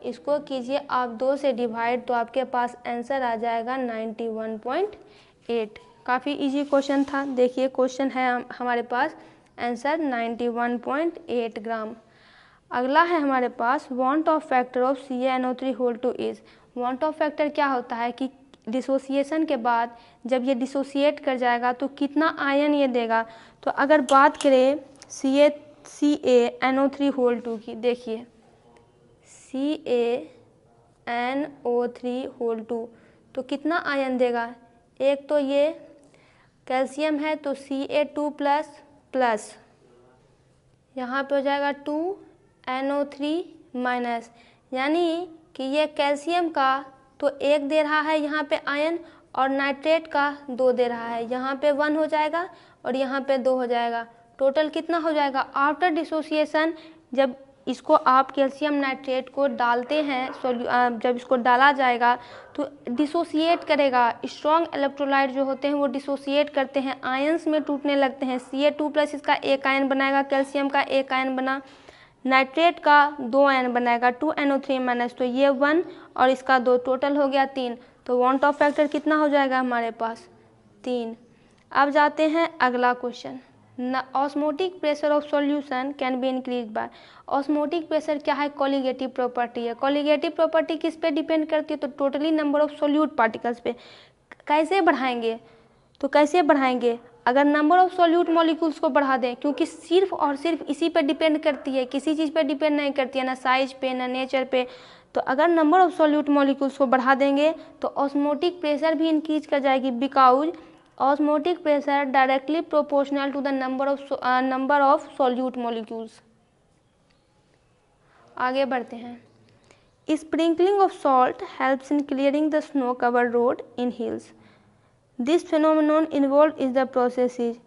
इसको कीजिए आप 2 से डिवाइड तो आपके पास आंसर आ जाएगा 91.8। काफ़ी इजी क्वेश्चन था। देखिए क्वेश्चन है हमारे पास आंसर 91.8 ग्राम। अगला है हमारे पास वांट ऑफ फैक्टर ऑफ CaNO3 whole two is. Van't Hoff factor क्या होता है कि डिसोसिएशन के बाद जब ये डिसोसिएट कर जाएगा तो कितना आयन ये देगा। तो अगर बात करें CaNO3 होल टू की, देखिए CaNO3 होल टू तो कितना आयन देगा, एक तो ये कैल्शियम है तो Ca2 प्लस प्लस, यहाँ पे हो जाएगा 2NO3 माइनस, यानी कि ये कैल्शियम का तो 1 दे रहा है यहाँ पे आयन और नाइट्रेट का 2 दे रहा है, यहाँ पे 1 हो जाएगा और यहाँ पे 2 हो जाएगा। टोटल कितना हो जाएगा आफ्टर डिसोसिएशन, जब इसको आप कैल्शियम नाइट्रेट को डालते हैं, जब इसको डाला जाएगा तो डिसोसिएट करेगा। स्ट्रॉन्ग इलेक्ट्रोलाइट जो होते हैं वो डिसोसिएट करते हैं, आयंस में टूटने लगते हैं। Ca2 प्लस इसका 1 आयन बनाएगा, कैल्शियम का 1 आयन बना, नाइट्रेट का 2 आयन बनाएगा 2NO3 माइनस, तो ये 1 और इसका 2, टोटल हो गया 3। तो वांट ऑफ फैक्टर कितना हो जाएगा हमारे पास 3। अब जाते हैं अगला question. Osmotic pressure of solution can be increase by. Osmotic pressure क्या है, कॉलिगेटिव प्रॉपर्टी है। कॉलिगेटिव प्रॉपर्टी किस पे डिपेंड करती है, तो totally number of solute particles पे। कैसे बढ़ाएंगे, तो कैसे बढ़ाएंगे, अगर नंबर ऑफ सॉल्यूट मॉलिक्यूल्स को बढ़ा दें, क्योंकि सिर्फ और सिर्फ इसी पे डिपेंड करती है, किसी चीज़ पे डिपेंड नहीं करती है, ना साइज पे ना नेचर पे। तो अगर नंबर ऑफ सॉल्यूट मॉलिक्यूल्स को बढ़ा देंगे तो ऑस्मोटिक प्रेशर भी इंक्रीज कर जाएगी, because osmotic pressure directly proportional to the number of solute molecules. आगे बढ़ते हैं। Sprinkling of salt helps in clearing the snow covered road in hills. This phenomenon involve is the process is,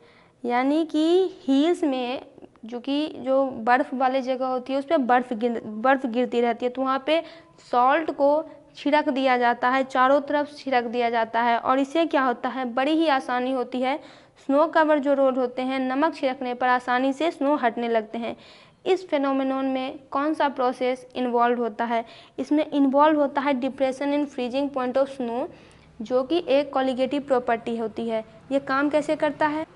यानी कि hills में जो बर्फ़ वाली जगह होती है उस पर बर्फ़ गिरती रहती है, तो वहाँ पे सॉल्ट को छिड़क दिया जाता है, चारों तरफ छिड़क दिया जाता है, और इससे क्या होता है, बड़ी ही आसानी होती है। स्नो कवर जो रोड होते हैं, नमक छिड़कने पर आसानी से स्नो हटने लगते हैं। इस फेनोमेनॉन में कौन सा प्रोसेस इन्वॉल्व होता है? इसमें इन्वॉल्व होता है depression in freezing point of snow, जो कि एक कॉलिगेटिव प्रॉपर्टी होती है। ये काम कैसे करता है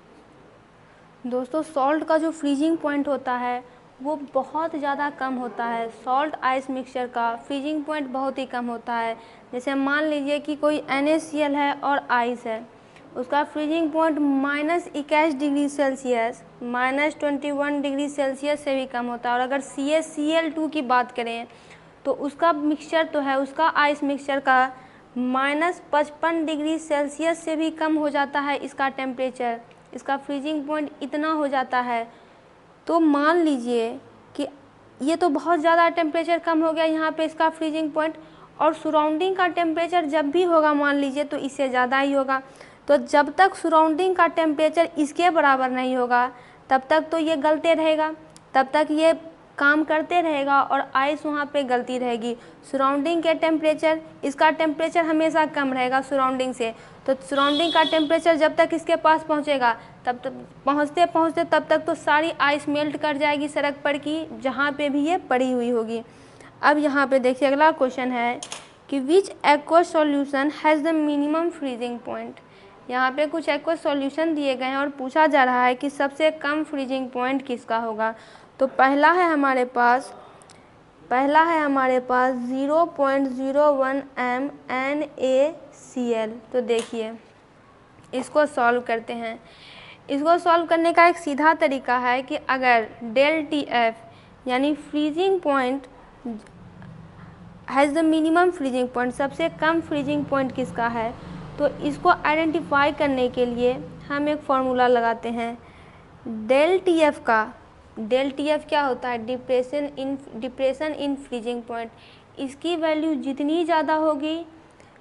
दोस्तों? सॉल्ट का जो फ्रीजिंग पॉइंट होता है वो बहुत ज़्यादा कम होता है। सॉल्ट आइस मिक्सचर का फ्रीजिंग पॉइंट बहुत ही कम होता है। जैसे मान लीजिए कि कोई NaCl है और आइस है, उसका freezing point -21 degree Celsius, -21 degree Celsius से भी कम होता है। और अगर CaCl2 की बात करें तो उसका मिक्सचर तो है, उसका आइस मिक्सचर का -55 डिग्री सेल्सियस से भी कम हो जाता है इसका टेम्परेचर, इसका फ्रीजिंग पॉइंट इतना हो जाता है। तो मान लीजिए कि ये तो बहुत ज़्यादा टेम्परेचर कम हो गया यहाँ पे इसका फ्रीजिंग पॉइंट, और सराउंडिंग का टेम्परेचर जब भी होगा मान लीजिए तो इससे ज़्यादा ही होगा। तो जब तक सराउंडिंग का टेम्परेचर इसके बराबर नहीं होगा तब तक तो ये गलते रहेगा, तब तक ये काम करते रहेगा और आइस वहाँ पे गलती रहेगी। सराउंडिंग के टेम्परेचर, इसका टेम्परेचर हमेशा कम रहेगा सराउंडिंग से, तो सराउंडिंग का टेम्परेचर जब तक इसके पास पहुँचेगा तब तक पहुँचते तब तक तो सारी आइस मेल्ट कर जाएगी सड़क पर की जहाँ पे भी ये पड़ी हुई होगी। अब यहाँ पे देखिए अगला क्वेश्चन है कि which aqueous solution has the minimum freezing point. यहाँ पे कुछ एक्वस सॉल्यूशन दिए गए हैं और पूछा जा रहा है कि सबसे कम फ्रीजिंग पॉइंट किसका होगा। तो पहला है हमारे पास 0.01 m NaCl। तो देखिए इसको सॉल्व करते हैं। इसको सॉल्व करने का एक सीधा तरीका है कि अगर ΔTF यानी freezing point has the minimum freezing point, सबसे कम फ्रीजिंग पॉइंट किसका है, तो इसको आइडेंटिफाई करने के लिए हम एक फार्मूला लगाते हैं ΔTF का। ΔTF क्या होता है? Depression in freezing point. इसकी वैल्यू जितनी ज़्यादा होगी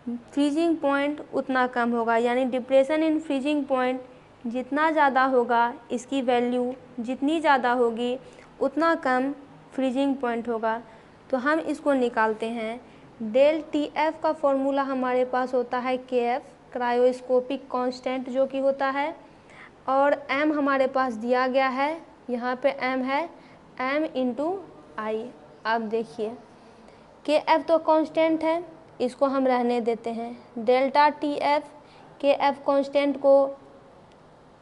फ्रीजिंग पॉइंट उतना कम होगा, यानी डिप्रेशन इन फ्रीजिंग पॉइंट जितना ज़्यादा होगा इसकी वैल्यू जितनी ज़्यादा होगी उतना कम फ्रीजिंग पॉइंट होगा। तो हम इसको निकालते हैं। ΔTF का फॉर्मूला हमारे पास होता है KF, क्रायोस्कोपिक कांस्टेंट जो कि होता है, और M हमारे पास दिया गया है, यहाँ पे M है M × I। अब देखिए KF तो कांस्टेंट है, इसको हम रहने देते हैं। ΔTF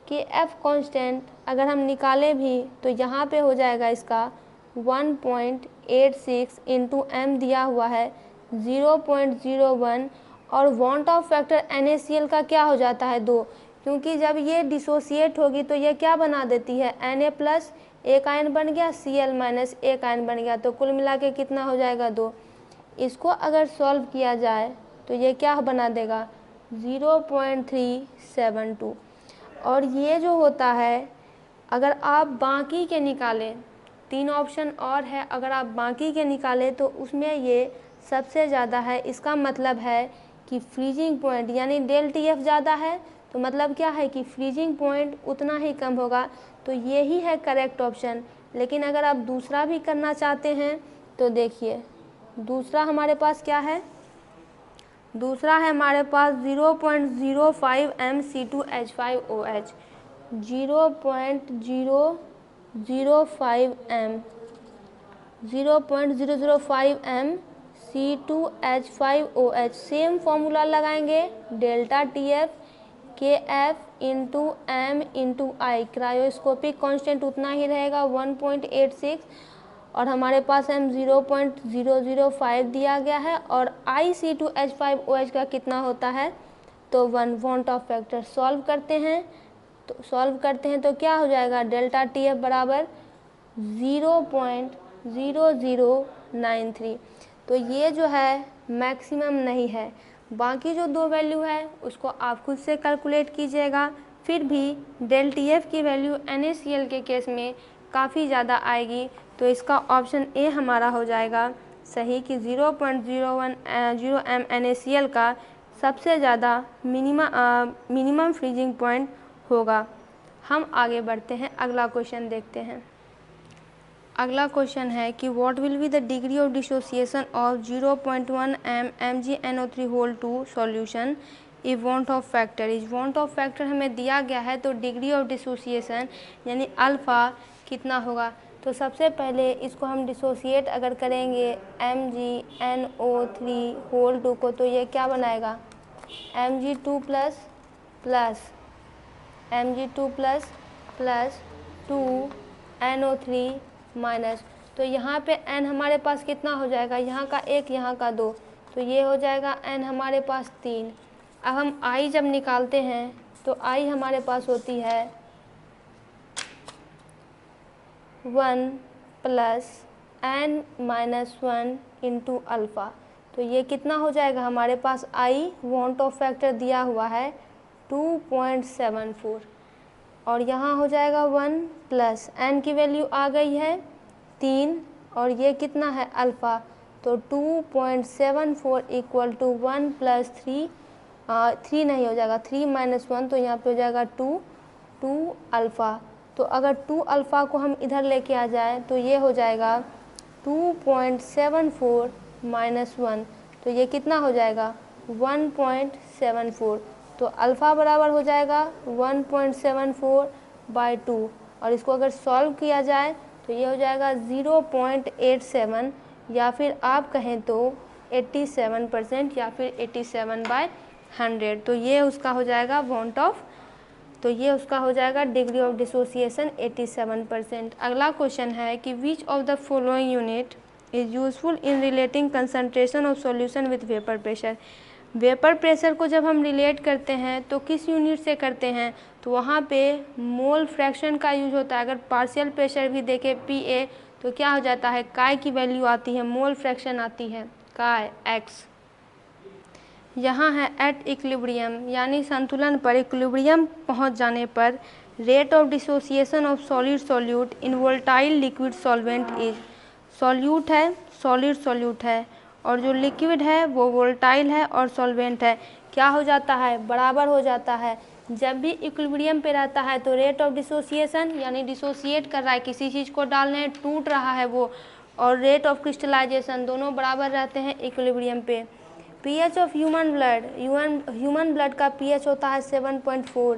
KF कांस्टेंट अगर हम निकालें भी तो यहाँ पे हो जाएगा इसका 1.86 × M दिया हुआ है 0.01, और वांट ऑफ फैक्टर NaCl का क्या हो जाता है 2, क्योंकि जब ये डिसोसिएट होगी तो ये क्या बना देती है Na+ एक आयन बन गया, Cl- एक आयन बन गया, तो कुल मिला के कितना हो जाएगा 2। इसको अगर सॉल्व किया जाए तो ये क्या बना देगा 0.372। और ये जो होता है अगर आप बाकी के निकालें, 3 ऑप्शन और है, अगर आप बाकी के निकालें तो उसमें ये सबसे ज़्यादा है। इसका मतलब है कि फ्रीजिंग पॉइंट यानी ΔTF ज़्यादा है, तो मतलब क्या है कि फ्रीजिंग पॉइंट उतना ही कम होगा। तो ये ही है करेक्ट ऑप्शन। लेकिन अगर आप दूसरा भी करना चाहते हैं तो देखिए दूसरा हमारे पास क्या है, दूसरा है हमारे पास 0.05 m C2H5OH, 0.005 m C2H5OH। Same formula लगाएंगे ΔTF KF × M × I, cryoscopic constant उतना ही रहेगा 1.86, और हमारे पास M 0.005 दिया गया है, और IC2H5OH का कितना होता है तो 1, वांट ऑफ फैक्टर। सॉल्व करते हैं तो क्या हो जाएगा ΔTF बराबर 0.0093। तो ये जो है मैक्सिमम नहीं है, बाकी जो 2 वैल्यू है उसको आप खुद से कैलकुलेट कीजिएगा। फिर भी डेल TF की वैल्यू NaCl के केस में काफ़ी ज़्यादा आएगी, तो इसका ऑप्शन ए हमारा हो जाएगा सही कि 0.010 m NaCl का सबसे ज़्यादा मिनिमम फ्रीजिंग पॉइंट होगा। हम आगे बढ़ते हैं, अगला क्वेश्चन देखते हैं। अगला क्वेश्चन है कि what will be the degree of dissociation of 0.1 m MgNO3 solution if want Hoff factor is van't Hoff factor हमें दिया गया है, तो डिग्री ऑफ डिसोसिएशन यानी अल्फ़ा कितना होगा। तो सबसे पहले इसको हम डिसोसिएट अगर करेंगे MgNO3 को, तो ये क्या बनाएगा Mg2 plus Mg2 plus 2NO3 minus, तो यहाँ पे n हमारे पास कितना हो जाएगा, यहाँ का 1 यहाँ का 2, तो ये हो जाएगा n हमारे पास 3। अब हम I जब निकालते हैं तो I हमारे पास होती है 1 प्लस n-1 इंटू अल्फ़ा, तो ये कितना हो जाएगा हमारे पास I वांट ऑफ फैक्टर दिया हुआ है 2.74 और यहाँ हो जाएगा 1 प्लस n की वैल्यू आ गई है 3 और ये कितना है अल्फ़ा, तो 2.74 इक्वल टू 1 प्लस 3 नहीं हो जाएगा 3 माइनस 1, तो यहाँ पे हो जाएगा 2 अल्फ़ा। तो अगर 2 अल्फ़ा को हम इधर लेके आ जाए तो ये हो जाएगा 2.74 माइनस 1, तो ये कितना हो जाएगा 1.74, तो अल्फ़ा बराबर हो जाएगा 1.74 बाई 2 और इसको अगर सॉल्व किया जाए तो ये हो जाएगा 0.87 या फिर आप कहें तो 87% या फिर 87/100, तो ये उसका हो जाएगा वांट ऑफ, तो ये उसका हो जाएगा डिग्री ऑफ डिसोसिएशन 87%। अगला क्वेश्चन है कि विच of the following unit is useful in relating concentration of solution with vapour pressure. Vapour pressure को जब हम रिलेट करते हैं तो किस यूनिट से करते हैं, तो वहाँ पे मोल फ्रैक्शन का यूज होता है। अगर पार्शियल प्रेशर भी देखें PA तो क्या हो जाता है, काय की वैल्यू आती है, मोल फ्रैक्शन आती है काय x। यहाँ है एट इक्विलिब्रियम यानी संतुलन पर, इक्विलिब्रियम पहुँच जाने पर rate of dissociation of solid solute in volatile liquid solvent is, solute है सॉलिड सॉल्यूट है और जो लिक्विड है वो वोलेटाइल है और सॉल्वेंट है, क्या हो जाता है बराबर हो जाता है। जब भी इक्विलिब्रियम पे रहता है तो रेट ऑफ डिसोसिएशन यानी डिसोसिएट कर रहा है, किसी चीज़ को डालने टूट रहा है वो, और रेट ऑफ क्रिस्टलाइजेशन दोनों बराबर रहते हैं इक्विलिब्रियम पे। pH ऑफ ह्यूमन ब्लड का pH होता है 7.4।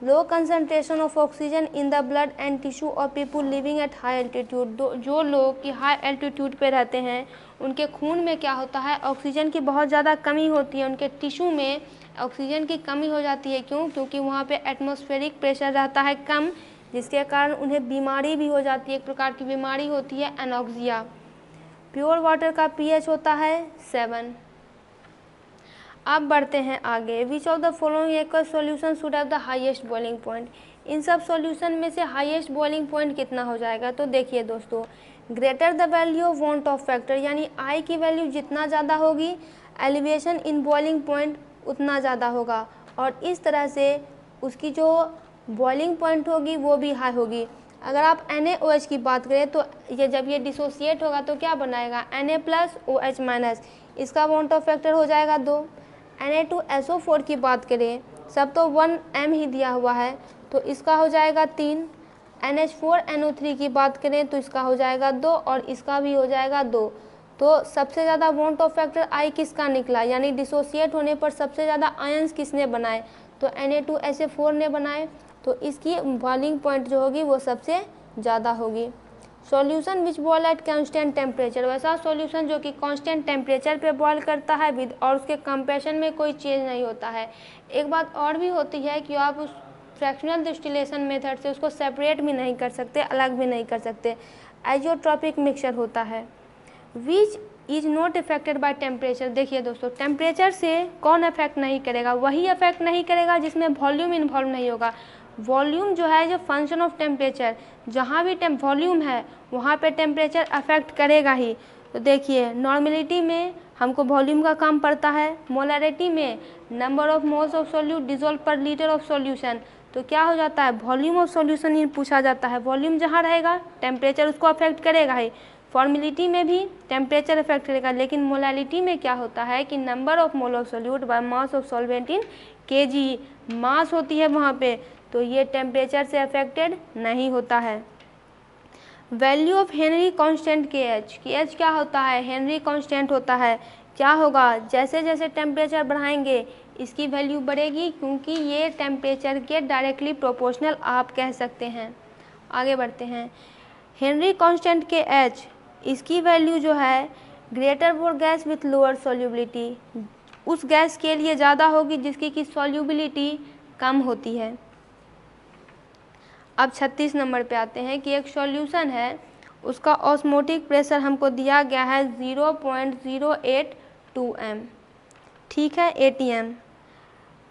Low concentration of oxygen in the blood and tissue of people living at high altitude, जो लोग कि हाई एल्टीट्यूड पे रहते हैं उनके खून में क्या होता है, ऑक्सीजन की बहुत ज़्यादा कमी होती है, उनके टिश्यू में ऑक्सीजन की कमी हो जाती है। क्यों, क्योंकि वहाँ पे एटमॉस्फेरिक प्रेशर रहता है कम, जिसके कारण उन्हें बीमारी भी हो जाती है, एक प्रकार की बीमारी होती है एनॉक्सिया। प्योर वाटर का pH होता है 7। अब बढ़ते हैं आगे। Which of the following aqueous solution should have the highest boiling point, इन सब सॉल्यूशन में से हाईएस्ट बॉइलिंग पॉइंट कितना हो जाएगा। तो देखिए दोस्तों, greater the value of want Hoff factor यानी I की वैल्यू जितना ज़्यादा होगी एलिवेशन इन बॉइलिंग पॉइंट उतना ज़्यादा होगा, और इस तरह से उसकी जो बॉइलिंग पॉइंट होगी वो भी हाई होगी। अगर आप NaOH की बात करें तो ये जब ये डिसोसिएट होगा तो क्या बनाएगा Na+OH-, इसका वांट ऑफ फैक्टर हो जाएगा 2। Na2SO4 की बात करें, सब तो 1m ही दिया हुआ है तो इसका हो जाएगा 3। NH4NO3 की बात करें तो इसका हो जाएगा 2 और इसका भी हो जाएगा 2। तो सबसे ज़्यादा वांट ऑफ फैक्टर I किसका निकला, यानी डिसोसिएट होने पर सबसे ज़्यादा आयंस किसने बनाए, तो Na2SO4 ने बनाए, तो इसकी बॉइलिंग पॉइंट जो होगी वो सबसे ज़्यादा होगी। Solution which boil at constant temperature, वैसा सॉल्यूशन जो कि कांस्टेंट टेम्परेचर पे बॉयल करता है विद, और उसके कंप्रेशन में कोई चेंज नहीं होता है। एक बात और भी होती है कि आप उस फ्रैक्शनल डिस्टिलेशन मेथड से उसको सेपरेट भी नहीं कर सकते, अलग भी नहीं कर सकते, आइसोट्रोपिक मिक्सचर होता है। Which is not affected by temperature, देखिए दोस्तों टेम्परेचर से कौन अफेक्ट नहीं करेगा, वही अफेक्ट नहीं करेगा जिसमें वॉल्यूम इन्वॉल्व नहीं होगा। वॉल्यूम जो है जो फंक्शन ऑफ टेम्परेचर, जहाँ भी वॉल्यूम है वहाँ पे टेम्परेचर अफेक्ट करेगा ही। तो देखिए नॉर्मेलिटी में हमको वॉल्यूम का काम पड़ता है, मोलैरिटी में number of moles of solute dissolve पर लीटर ऑफ सॉल्यूशन। तो क्या हो जाता है, वॉल्यूम ऑफ सॉल्यूशन ही पूछा जाता है। वॉल्यूम जहाँ रहेगा टेम्परेचर उसको अफेक्ट करेगा ही, फॉर्मेलिटी में भी टेम्परेचर अफेक्ट करेगा, लेकिन मोलैलिटी में क्या होता है कि number of mole of solute by mass of solvent in kg, mass होती है वहाँ पे, तो ये टेम्परेचर से अफेक्टेड नहीं होता है। वैल्यू ऑफ हेनरी कांस्टेंट के एच क्या होता है, हेनरी कांस्टेंट होता है। क्या होगा, जैसे जैसे टेम्परेचर बढ़ाएंगे इसकी वैल्यू बढ़ेगी, क्योंकि ये टेम्परेचर के डायरेक्टली प्रोपोर्शनल आप कह सकते हैं। आगे बढ़ते हैं, हेनरी कांस्टेंट के एच, इसकी वैल्यू जो है greater for gas with lower solubility, उस गैस के लिए ज़्यादा होगी जिसकी की सॉल्युबिलिटी कम होती है। अब 36 नंबर पे आते हैं कि एक सॉल्यूशन है, उसका ऑस्मोटिक प्रेशर हमको दिया गया है 0.082 m, ठीक है, ATM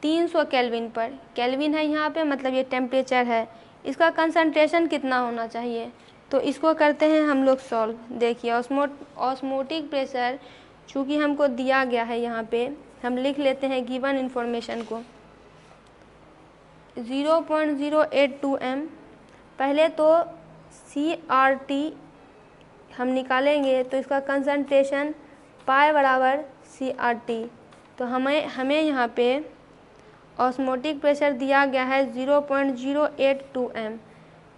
300 केल्विन पर, केल्विन है यहाँ पे, मतलब ये टेम्परेचर है। इसका कंसंट्रेशन कितना होना चाहिए, तो इसको करते हैं हम लोग सॉल्व। देखिए ऑस्मोटिक प्रेशर चूँकि हमको दिया गया है, यहाँ पे हम लिख लेते हैं गिवन इन्फॉर्मेशन को 0.082 m। पहले तो CRT हम निकालेंगे तो इसका कंसंट्रेशन पाई बराबर CRT, तो हमें यहाँ पे ऑस्मोटिक प्रेशर दिया गया है 0.082 m,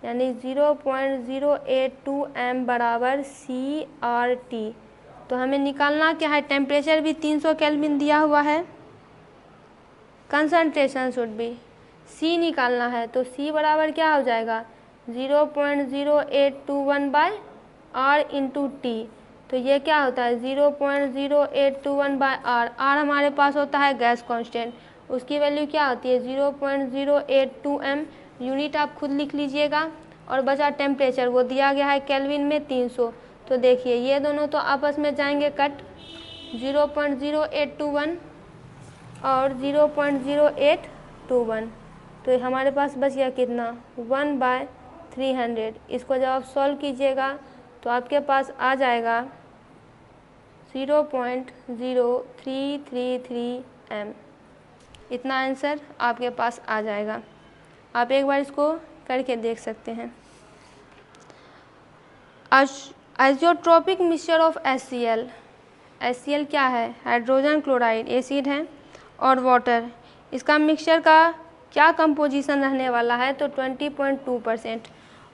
यानी 0.082 m बराबर CRT। तो हमें निकालना क्या है, टेम्परेचर भी 300 केल्विन दिया हुआ है, कंसंट्रेशन शुड भी C निकालना है, तो C बराबर क्या हो जाएगा 0.0821 बाय R इंटू T। तो ये क्या होता है 0.0821 बाय R, R हमारे पास होता है गैस कांस्टेंट, उसकी वैल्यू क्या होती है 0.082 m, यूनिट आप खुद लिख लीजिएगा। और बचा टेम्परेचर, वो दिया गया है केल्विन में 300। तो देखिए ये दोनों तो आपस में जाएंगे कट, 0.0821 और 0.0821, तो हमारे पास बच गया कितना 1/300। इसको जब आप सॉल्व कीजिएगा तो आपके पास आ जाएगा 0.0333 m, इतना आंसर आपके पास आ जाएगा। आप एक बार इसको करके देख सकते हैं। Isotropic mixture of HCl, HCl क्या है, हाइड्रोजन क्लोराइड एसिड है और वाटर, इसका मिक्सचर का क्या कंपोजिशन रहने वाला है, तो 20.2%।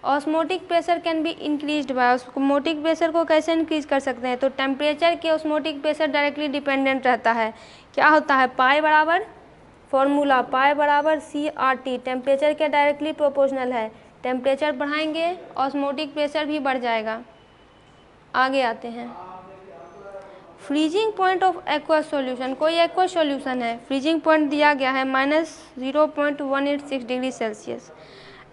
Osmotic pressure can be increased by, osmotic pressure को कैसे इंक्रीज कर सकते हैं, तो टेम्परेचर के ऑस्मोटिक प्रेशर डायरेक्टली डिपेंडेंट रहता है। क्या होता है, पाई बराबर फॉर्मूला, पाई बराबर CRT, टेम्परेचर के डायरेक्टली प्रोपोर्शनल है। टेम्परेचर बढ़ाएंगे ऑस्मोटिक प्रेशर भी बढ़ जाएगा। आगे आते हैं, freezing point of aqueous solution, कोई एक्वस सॉल्यूशन है, फ्रीजिंग पॉइंट दिया गया है -0.186 degree Celsius.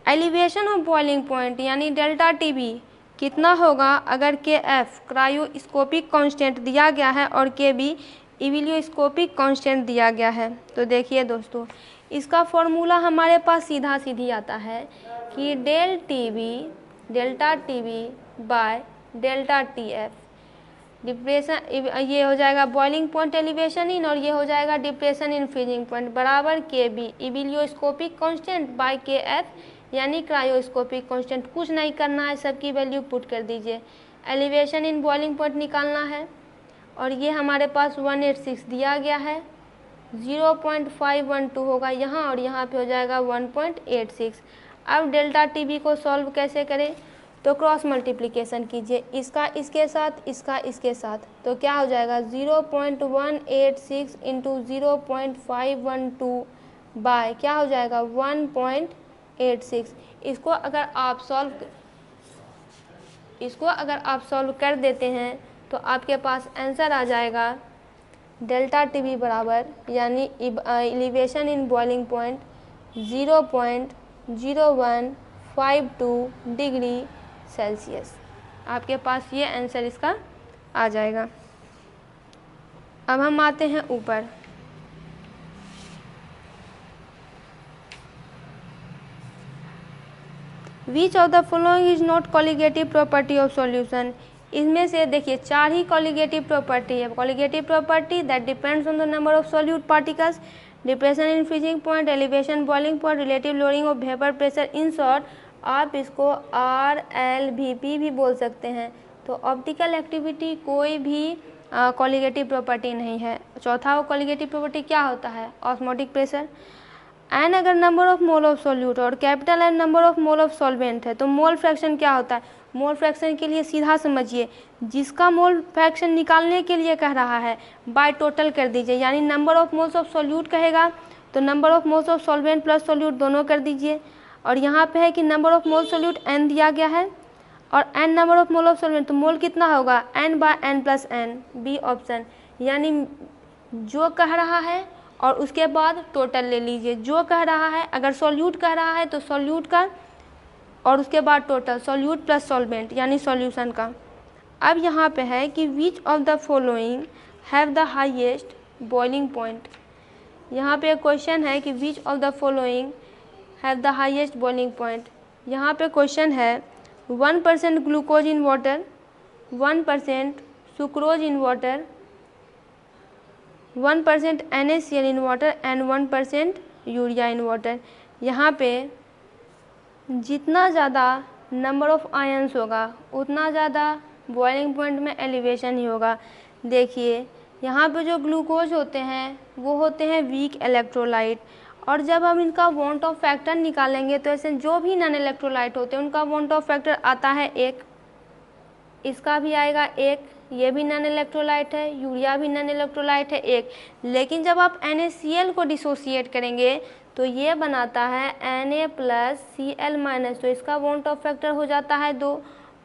Elevation of boiling point यानी डेल्टा TB कितना होगा अगर KF क्रायोस्कोपिक कांस्टेंट दिया गया है और KB इविलियोस्कोपिक कांस्टेंट दिया गया है। तो देखिए दोस्तों, इसका फॉर्मूला हमारे पास सीधा सीधी आता है कि delta TB by delta TF, depression, ये हो जाएगा बॉइलिंग पॉइंट एलिवेशन इन, और ये हो जाएगा डिप्रेशन इन फ्रीजिंग पॉइंट, बराबर KB इविलियोस्कोपिक कांस्टेंट बाय KF यानी क्रायोस्कोपिक कांस्टेंट। कुछ नहीं करना है, सबकी वैल्यू पुट कर दीजिए। एलिवेशन इन बॉइलिंग पॉइंट निकालना है, और ये हमारे पास 186 दिया गया है, 0.512 होगा यहाँ, और यहाँ पे हो जाएगा 1.86। अब डेल्टा TB को सॉल्व कैसे करें, तो क्रॉस मल्टीप्लिकेशन कीजिए, इसका इसके साथ, इसका इसके साथ, तो क्या हो जाएगा 0.186 इंटू 0.512 बाय क्या हो जाएगा 1.86। इसको अगर आप सॉल्व कर देते हैं तो आपके पास आंसर आ जाएगा डेल्टा TB बराबर, यानी elevation in boiling point 0.0152 degree Celsius. आपके पास ये आंसर इसका आ जाएगा। अब हम आते हैं ऊपर, विच of the following is not colligative property of solution, इसमें से देखिए 4 ही कॉलिगेटिव प्रॉपर्टी है। Colligative property that depends on the number of solute particles, depression in freezing point, elevation boiling point, relative lowering of vapour pressure. In short आप इसको RLVP भी बोल सकते हैं। तो ऑप्टिकल एक्टिविटी कोई भी कॉलिगेटिव प्रॉपर्टी नहीं है। चौथा कॉलिगेटिव प्रॉपर्टी क्या होता है? Osmotic pressure. एन अगर number of mole of solute और capital N number of mole of solvent है तो मोल फ्रैक्शन क्या होता है? मोल फ्रैक्शन के लिए सीधा समझिए, जिसका मोल फ्रैक्शन निकालने के लिए कह रहा है बाय टोटल कर दीजिए, यानी number of moles of solute कहेगा तो number of moles of solvent plus solute दोनों कर दीजिए। और यहाँ पे है कि number of mole solute n दिया गया है और n number of mole of solvent, तो मोल कितना होगा? n by n plus n, B option. यानी जो कह रहा है और उसके बाद टोटल ले लीजिए। जो कह रहा है, अगर सॉल्यूट कह रहा है तो सॉल्यूट का और उसके बाद टोटल सॉल्यूट प्लस सॉल्वेंट यानी सॉल्यूशन का। अब यहाँ पे है कि विच of the following have the highest boiling point. यहाँ पे क्वेश्चन है कि विच of the following have the highest boiling point. यहाँ पे क्वेश्चन है 1% glucose in water, 1% sucrose in water, 1% NaCl in water and 1% urea in water. यहाँ पे जितना ज़्यादा नंबर ऑफ आयंस होगा उतना ज़्यादा बॉइलिंग पॉइंट में एलिवेशन ही होगा। देखिए यहाँ पे जो ग्लूकोज होते हैं वो होते हैं वीक इलेक्ट्रोलाइट, और जब हम इनका वॉन्ट ऑफ फैक्टर निकालेंगे तो ऐसे जो भी नॉन इलेक्ट्रोलाइट होते हैं उनका वॉन्ट ऑफ फैक्टर आता है 1, इसका भी आएगा 1, ये भी नॉन इलेक्ट्रोलाइट है, यूरिया भी नॉन इलेक्ट्रोलाइट है 1। लेकिन जब आप NaCl को डिसोसिएट करेंगे तो ये बनाता है Na प्लस Cl-, तो इसका वॉन्ट ऑफ फैक्टर हो जाता है 2।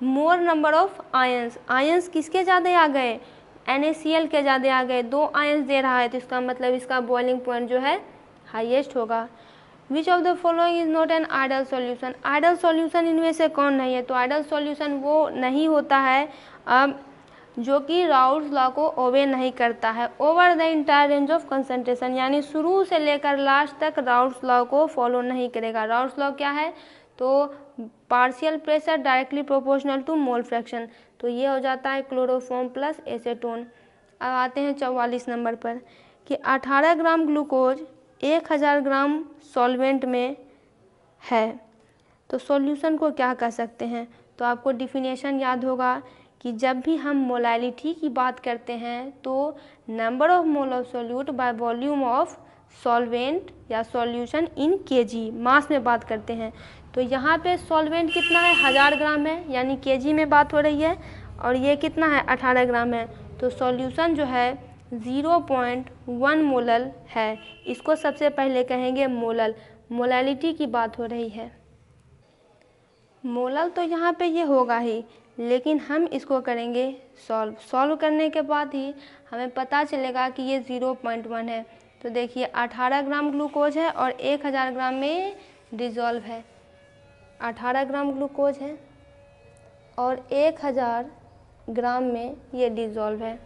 मोर नंबर ऑफ आयंस, आयंस किसके ज़्यादा आ गए? NaCl के ज़्यादा आ गए, 2 आयंस दे रहा है, तो इसका मतलब इसका बॉइलिंग पॉइंट जो है हाईएस्ट होगा। विच of the following is not an ideal solution. Ideal solution इनमें से कौन नहीं है? तो आइडल सॉल्यूशन वो नहीं होता है जो कि राउल्ट्स लॉ को ओबे नहीं करता है over the entire range of concentration, यानी शुरू से लेकर लास्ट तक राउल्ट्स लॉ को फॉलो नहीं करेगा। राउल्ट्स लॉ क्या है? तो partial pressure directly proportional to mole fraction, तो ये हो जाता है क्लोरोफॉर्म प्लस एसीटोन। अब आते हैं 44 नंबर पर कि 18 ग्राम ग्लूकोज 1000 ग्राम सॉल्वेंट में है, तो सॉल्यूशन को क्या कह सकते हैं? तो आपको डिफिनेशन याद होगा कि जब भी हम मोलैलिटी की बात करते हैं तो number of mole of solute bye volume of solvent या सॉल्यूशन इन केजी मास में बात करते हैं। तो यहाँ पे सॉल्वेंट कितना है? 1000 ग्राम है, यानी केजी में बात हो रही है, और ये कितना है? 18 ग्राम है, तो सॉल्यूशन जो है 0.1 मोलल है। इसको सबसे पहले कहेंगे मोलल, मोलैलिटी की बात हो रही है। मोलल तो यहाँ पे ये होगा ही, लेकिन हम इसको करेंगे सॉल्व करने के बाद ही हमें पता चलेगा कि ये 0.1 है। तो देखिए 18 ग्राम ग्लूकोज है और 1000 ग्राम में डिज़ोल्व है। 18 ग्राम ग्लूकोज है और 1000 ग्राम में ये डिज़ोल्व है।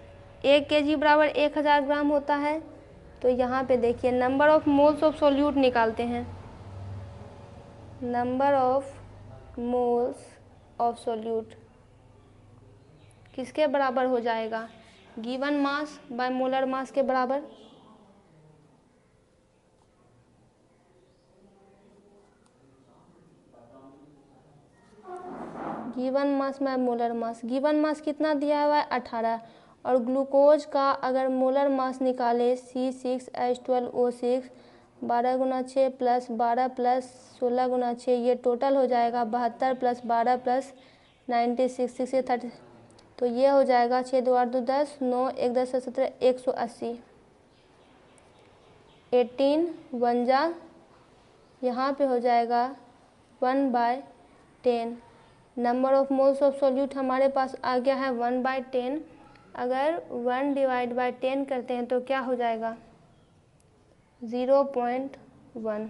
1 kg बराबर 1000 ग्राम होता है। तो यहाँ पे देखिए number of moles of solute निकालते हैं। Number of moles of solute किसके बराबर हो जाएगा? Given mass by molar mass के बराबर। Given mass by molar mass, given mass कितना दिया हुआ है? 18, और ग्लूकोज का अगर मोलर मास निकाले C6H12O6 12 गुना 6 प्लस 12 प्लस 16 गुना 6, ये टोटल हो जाएगा 72 प्लस 12 प्लस 96, 6 30, तो ये हो जाएगा 6 2 8 2 10 9 1 10 17 180। 18 1 जा, यहाँ पे हो जाएगा 1/10। Number of moles of solute हमारे पास आ गया है 1/10। अगर 1 डिवाइड बाय 10 करते हैं तो क्या हो जाएगा? 0.1।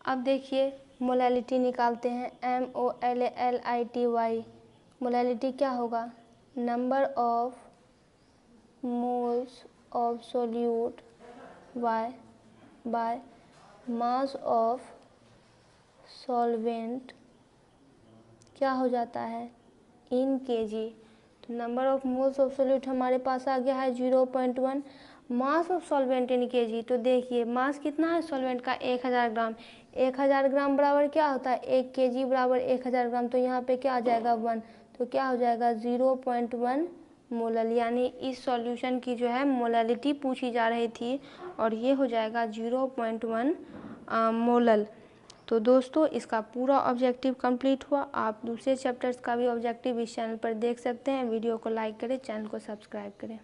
अब देखिए मोलैलिटी निकालते हैं, MOLALITY। मोलैलिटी क्या होगा? Number of moles of solute bye mass of solvent क्या हो जाता है? इन केजी। तो number of moles of solute हमारे पास आ गया है 0.1। मास ऑफ सॉल्वेंट इन केजी, तो देखिए मास कितना है सॉल्वेंट का 1000 ग्राम। 1000 ग्राम बराबर क्या होता है 1 केजी बराबर 1000 ग्राम। तो यहाँ पे क्या आ जाएगा 1, तो क्या हो जाएगा 0.1 मोलल, यानी इस सॉल्यूशन की जो है मोलैलिटी पूछी जा रही थी और ये हो जाएगा 0.1 मोलल। तो दोस्तों इसका पूरा ऑब्जेक्टिव कंप्लीट हुआ। आप दूसरे चैप्टर्स का भी ऑब्जेक्टिव इस चैनल पर देख सकते हैं। वीडियो को लाइक करें, चैनल को सब्सक्राइब करें।